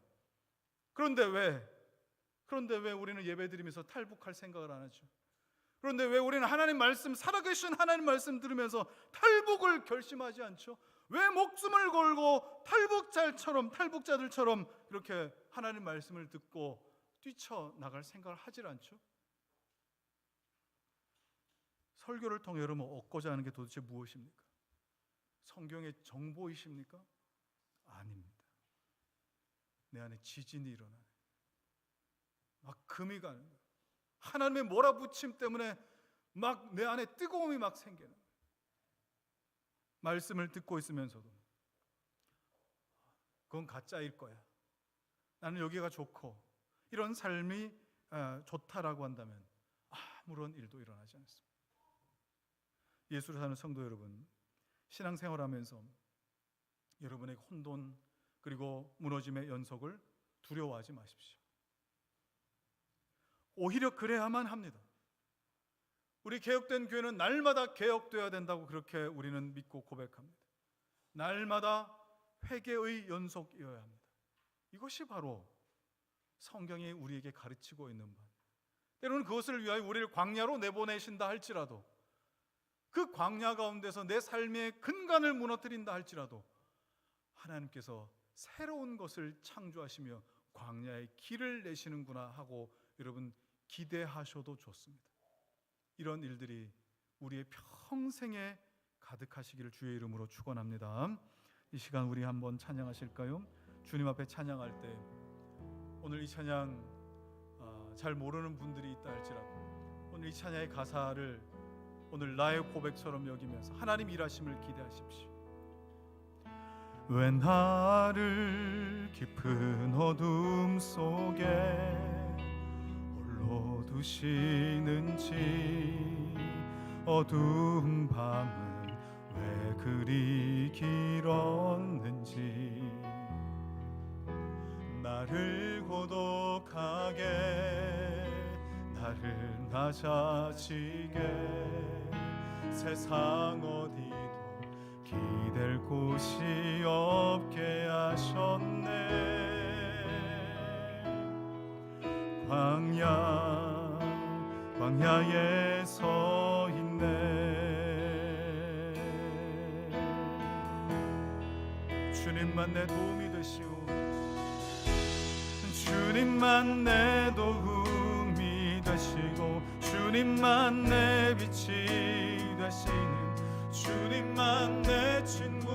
그런데 왜 우리는 예배드리면서 탈북할 생각을 안 하죠? 그런데 왜 우리는 하나님 말씀, 살아계신 하나님 말씀 들으면서 탈북을 결심하지 않죠? 왜 목숨을 걸고 탈북자들처럼 이렇게 하나님 말씀을 듣고 뛰쳐나갈 생각을 하질 않죠? 설교를 통해 여러분 얻고자 하는 게 도대체 무엇입니까? 성경의 정보이십니까? 아닙니다. 내 안에 지진이 일어나요. 막 금이 가는 거예요. 하나님의 몰아붙임 때문에 막 내 안에 뜨거움이 막 생기는 거예요. 말씀을 듣고 있으면서도 그건 가짜일 거야. 나는 여기가 좋고 이런 삶이 좋다라고 한다면 아무런 일도 일어나지 않습니다. 예수를 사는 성도 여러분, 신앙생활하면서 여러분의 혼돈 그리고 무너짐의 연속을 두려워하지 마십시오. 오히려 그래야만 합니다. 우리 개혁된 교회는 날마다 개혁되어야 된다고 그렇게 우리는 믿고 고백합니다. 날마다 회개의 연속이어야 합니다. 이것이 바로 성경이 우리에게 가르치고 있는 바. 때로는 그것을 위하여 우리를 광야로 내보내신다 할지라도, 그 광야 가운데서 내 삶의 근간을 무너뜨린다 할지라도 하나님께서 새로운 것을 창조하시며 광야의 길을 내시는구나 하고 여러분 기대하셔도 좋습니다. 이런 일들이 우리의 평생에 가득하시기를 주의 이름으로 축원합니다. 이 시간 우리 한번 찬양하실까요? 주님 앞에 찬양할 때 오늘 이 찬양 잘 모르는 분들이 있다 할지라도 오늘 이 찬양의 가사를 오늘 나의 고백처럼 여기면서 하나님 일하심을 기대하십시오. 왜 나를 깊은 어둠 속에 홀로 두시는지, 어두운 밤은 왜 그리 길었는지, 나를 고독하게 나를 낮아지게 세상 어디도 기댈 곳이 없게 하셨네. 광야에 서 있네. 주님만 내 도움이 되시오. 주님만 내 도움이 되시고 주님만 내 빛이 되시는, 주님만 내 친구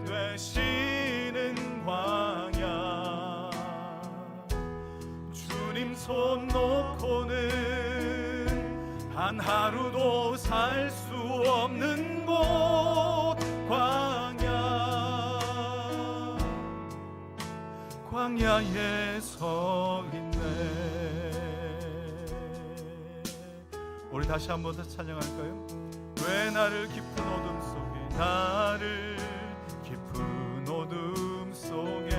되시는 광야. 주님 손 놓고는 한 하루도 살 수 없는 곳 광야에 서 있네. 우리 다시 한번 더 찬양할까요? 왜 나를 깊은 어둠 속에, 나를 깊은 어둠 속에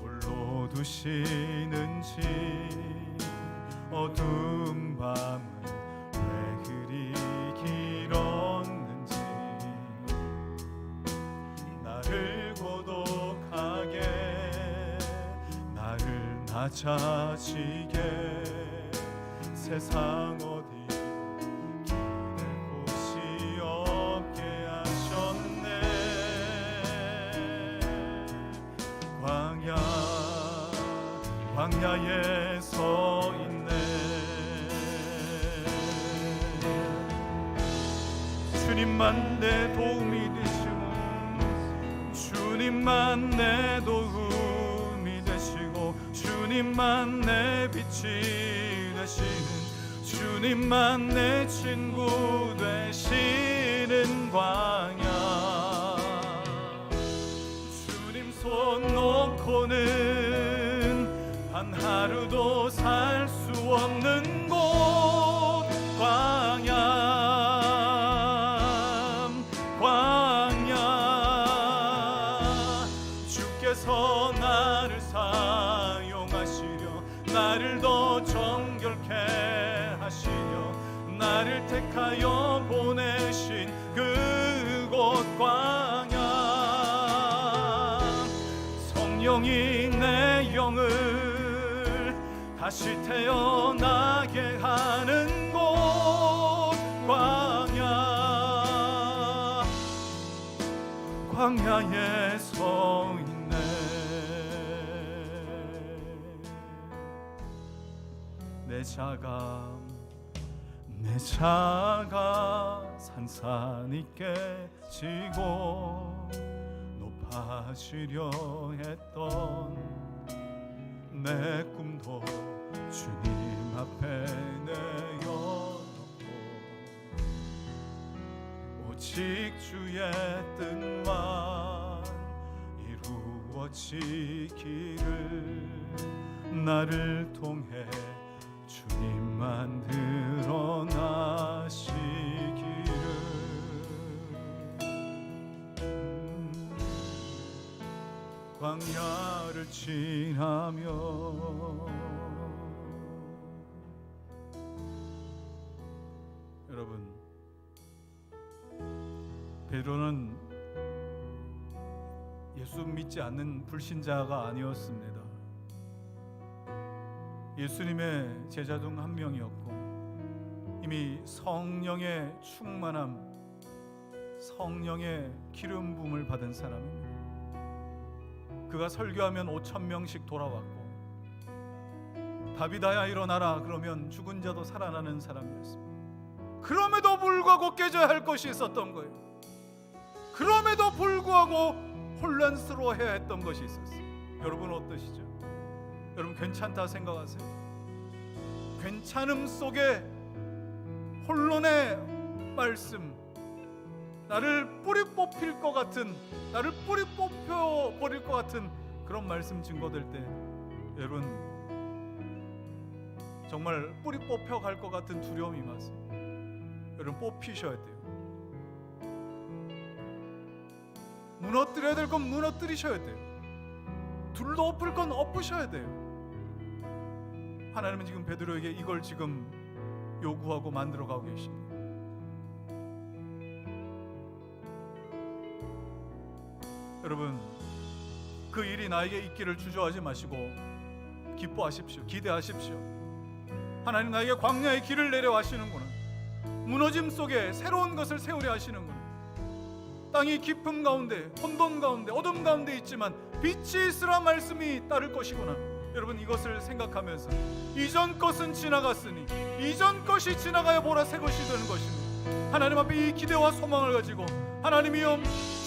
홀로 두시는지, 어두운 밤은 왜 그리 길었는지, 나를 고독하게 나를 낮아지게 세상 어디 광야에 서 있네. 주님만 내 도움이 되시고 주님만 내 도움이 되시고 주님만 내 빛이 되시는, 주님만 내 친구 되시는 광야. 주님 손 놓고는 한 하루도 살 수 없는 곳 광야. 주께서 나를 사용하시려 나를 더 정결케 하시려 나를 택하여 보내신 그곳 광야. 성령이 내 영을 다시 태어나게 하는 곳 광야에 서 있네. 내 자가 산산이 깨지고 높아지려 했던 내 꿈도 주님 앞에 내어놓고 오직 주의 뜻만 이루어지기를, 나를 통해 주님만 드러나시기를. 광야를 지나며 여러분, 베드로는 예수 믿지 않는 불신자가 아니었습니다. 예수님의 제자 중 한 명이었고 이미 성령의 충만함, 성령의 기름 부음을 받은 사람입니다. 그가 설교하면 5,000명씩 돌아왔고 다비다야 일어나라 그러면 죽은 자도 살아나는 사람이었습니다. 그럼에도 불구하고 깨져야 할 것이 있었던 거예요. 그럼에도 불구하고 혼란스러워해야 했던 것이 있었어요. 여러분 어떠시죠? 여러분 괜찮다 생각하세요? 괜찮음 속에 혼론의 말씀, 나를 뿌리 뽑힐 것 같은, 나를 뿌리 뽑혀 버릴 것 같은 그런 말씀 증거될 때 여러분 정말 뿌리 뽑혀 갈 것 같은 두려움이 많습니다. 여러분 뽑히셔야 돼요. 무너뜨려야 될 건 무너뜨리셔야 돼요. 둘러 엎을 건 엎으셔야 돼요. 하나님은 지금 베드로에게 이걸 지금 요구하고 만들어가고 계십니다. 여러분 그 일이 나에게 있기를 주저하지 마시고 기뻐하십시오. 기대하십시오. 하나님 나에게 광야의 길을 내려 하시는구나. 무너짐 속에 새로운 것을 세우려 하시는구나. 땅이 깊음 가운데, 혼돈 가운데, 어둠 가운데 있지만 빛이 있으라 말씀이 따를 것이구나. 여러분 이것을 생각하면서 이전 것은 지나갔으니 이전 것이 지나가야 보라 새 것이 되는 것입니다. 하나님 앞에 이 기대와 소망을 가지고 하나님이여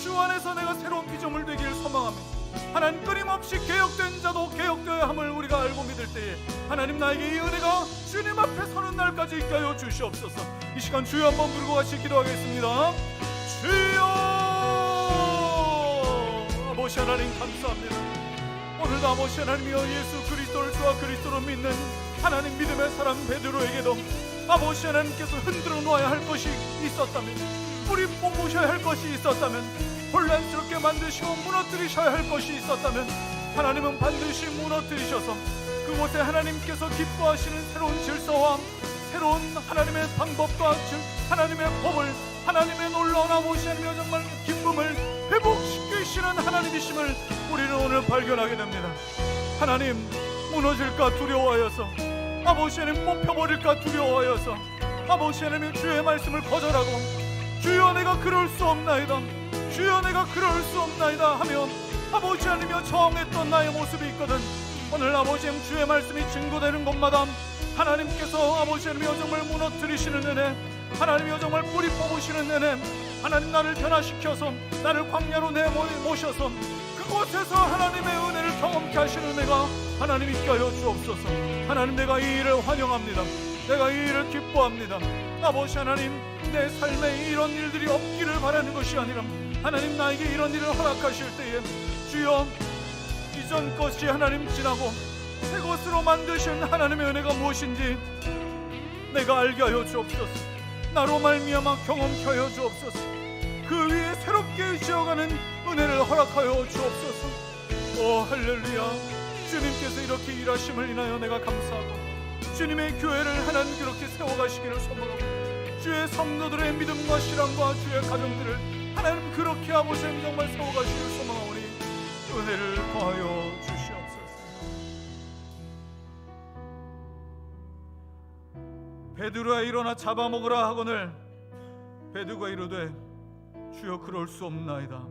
주 안에서 내가 새로운 피조물 되기를 소망합니다. 하나님 끊임없이 개혁된 자도 개혁되어야 함을 우리가 알고 믿을 때에 하나님 나에게 이 은혜가 주님 앞에 서는 날까지 있게 하여 주시옵소서. 이 시간 주여 한번 부르고 같이 기도하겠습니다. 주여 아버지 하나님 감사합니다. 오늘도 아버지 하나님이여 예수 그리스도를 주와 그리스도를 믿는 하나님 믿음의 사람 베드로에게도 아버지 하나님께서 흔들어 놓아야 할 것이 있었다면, 뿌리 뽑으셔야 할 것이 있었다면, 혼란스럽게 만드시고 무너뜨리셔야 할 것이 있었다면 하나님은 반드시 무너뜨리셔서 그곳에 하나님께서 기뻐하시는 새로운 질서와 새로운 하나님의 방법과 하나님의 법을, 하나님의 놀라운 아버지 하나님의 정말 기쁨을 회복시키시는 하나님이심을 우리는 오늘 발견하게 됩니다. 하나님 무너질까 두려워하여서, 아버지 하나님 뽑혀버릴까 두려워하여서 아버지 하나님 주의 말씀을 거절하고 주여 내가 그럴 수 없나이다, 주여 내가 그럴 수 없나이다 하며 아버지 하나님이여 저항했던 나의 모습이 있거든. 오늘 아버지 하나님 주의 말씀이 증거되는 곳마다 하나님께서 아버지 하나님이여 정말 무너뜨리시는 은혜, 하나님이여 정말 뿌리 뽑으시는 은혜, 하나님 나를 변화시켜서 나를 광야로 내모셔서 그곳에서 하나님의 은혜를 경험케 하시는 은혜가 하나님 있게 하여 주옵소서. 하나님 내가 이 일을 환영합니다. 내가 이 일을 기뻐합니다. 아버지 하나님 내 삶에 이런 일들이 없기를 바라는 것이 아니라 하나님 나에게 이런 일을 허락하실 때에 주여 이전 것이 하나님 지나고 새 것으로 만드신 하나님의 은혜가 무엇인지 내가 알게 하여 주옵소서. 나로 말미암아 경험케 하여 주옵소서. 그 위에 새롭게 지어가는 은혜를 허락하여 주옵소서. 오 할렐루야. 주님께서 이렇게 일하심을 인하여 내가 감사하고 주님의 교회를 하나님 그렇게 세워가시기를 소망하고 주의 성도들의 믿음과 신앙과 주의 가정들을 하나님 그렇게 아버지 정말 세워가시기를 소망하오니 은혜를 더하여 주시옵소서. 베드로야 일어나 잡아먹으라 하거늘 베드로가 이르되 주여 그럴 수 없나이다,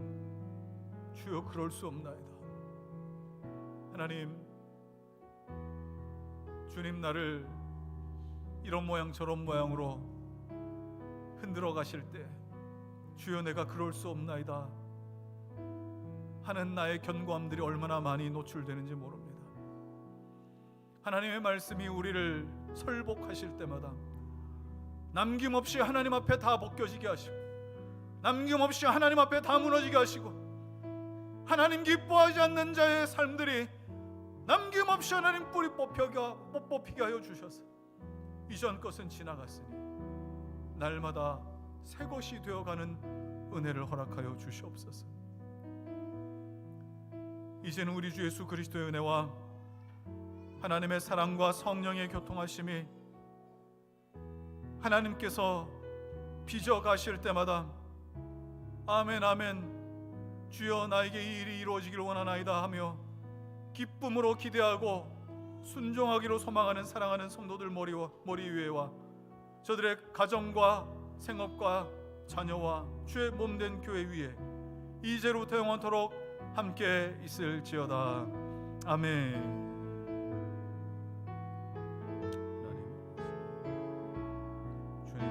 주여 그럴 수 없나이다. 하나님 주님 나를 이런 모양 저런 모양으로 흔들어 가실 때 주여 내가 그럴 수 없나이다 하는 나의 견고함들이 얼마나 많이 노출되는지 모릅니다. 하나님의 말씀이 우리를 설복하실 때마다 남김없이 하나님 앞에 다 벗겨지게 하시고 남김없이 하나님 앞에 다 무너지게 하시고 하나님 기뻐하지 않는 자의 삶들이 남김없이 하나님 뿌리 뽑히게 하여 주셔서 이전 것은 지나갔으니 날마다 새 것이 되어가는 은혜를 허락하여 주시옵소서. 이제는 우리 주 예수 그리스도의 은혜와 하나님의 사랑과 성령의 교통하심이 하나님께서 빚어가실 때마다 아멘 아멘 주여 나에게 이 일이 이루어지기를 원하나이다 하며 기쁨으로 기대하고 순종하기로 소망하는 사랑하는 성도들 머리 위에와 저들의 가정과 생업과 자녀와 주의 몸된 교회 위에 이제로부터 영원토록 함께 있을지어다. 아멘.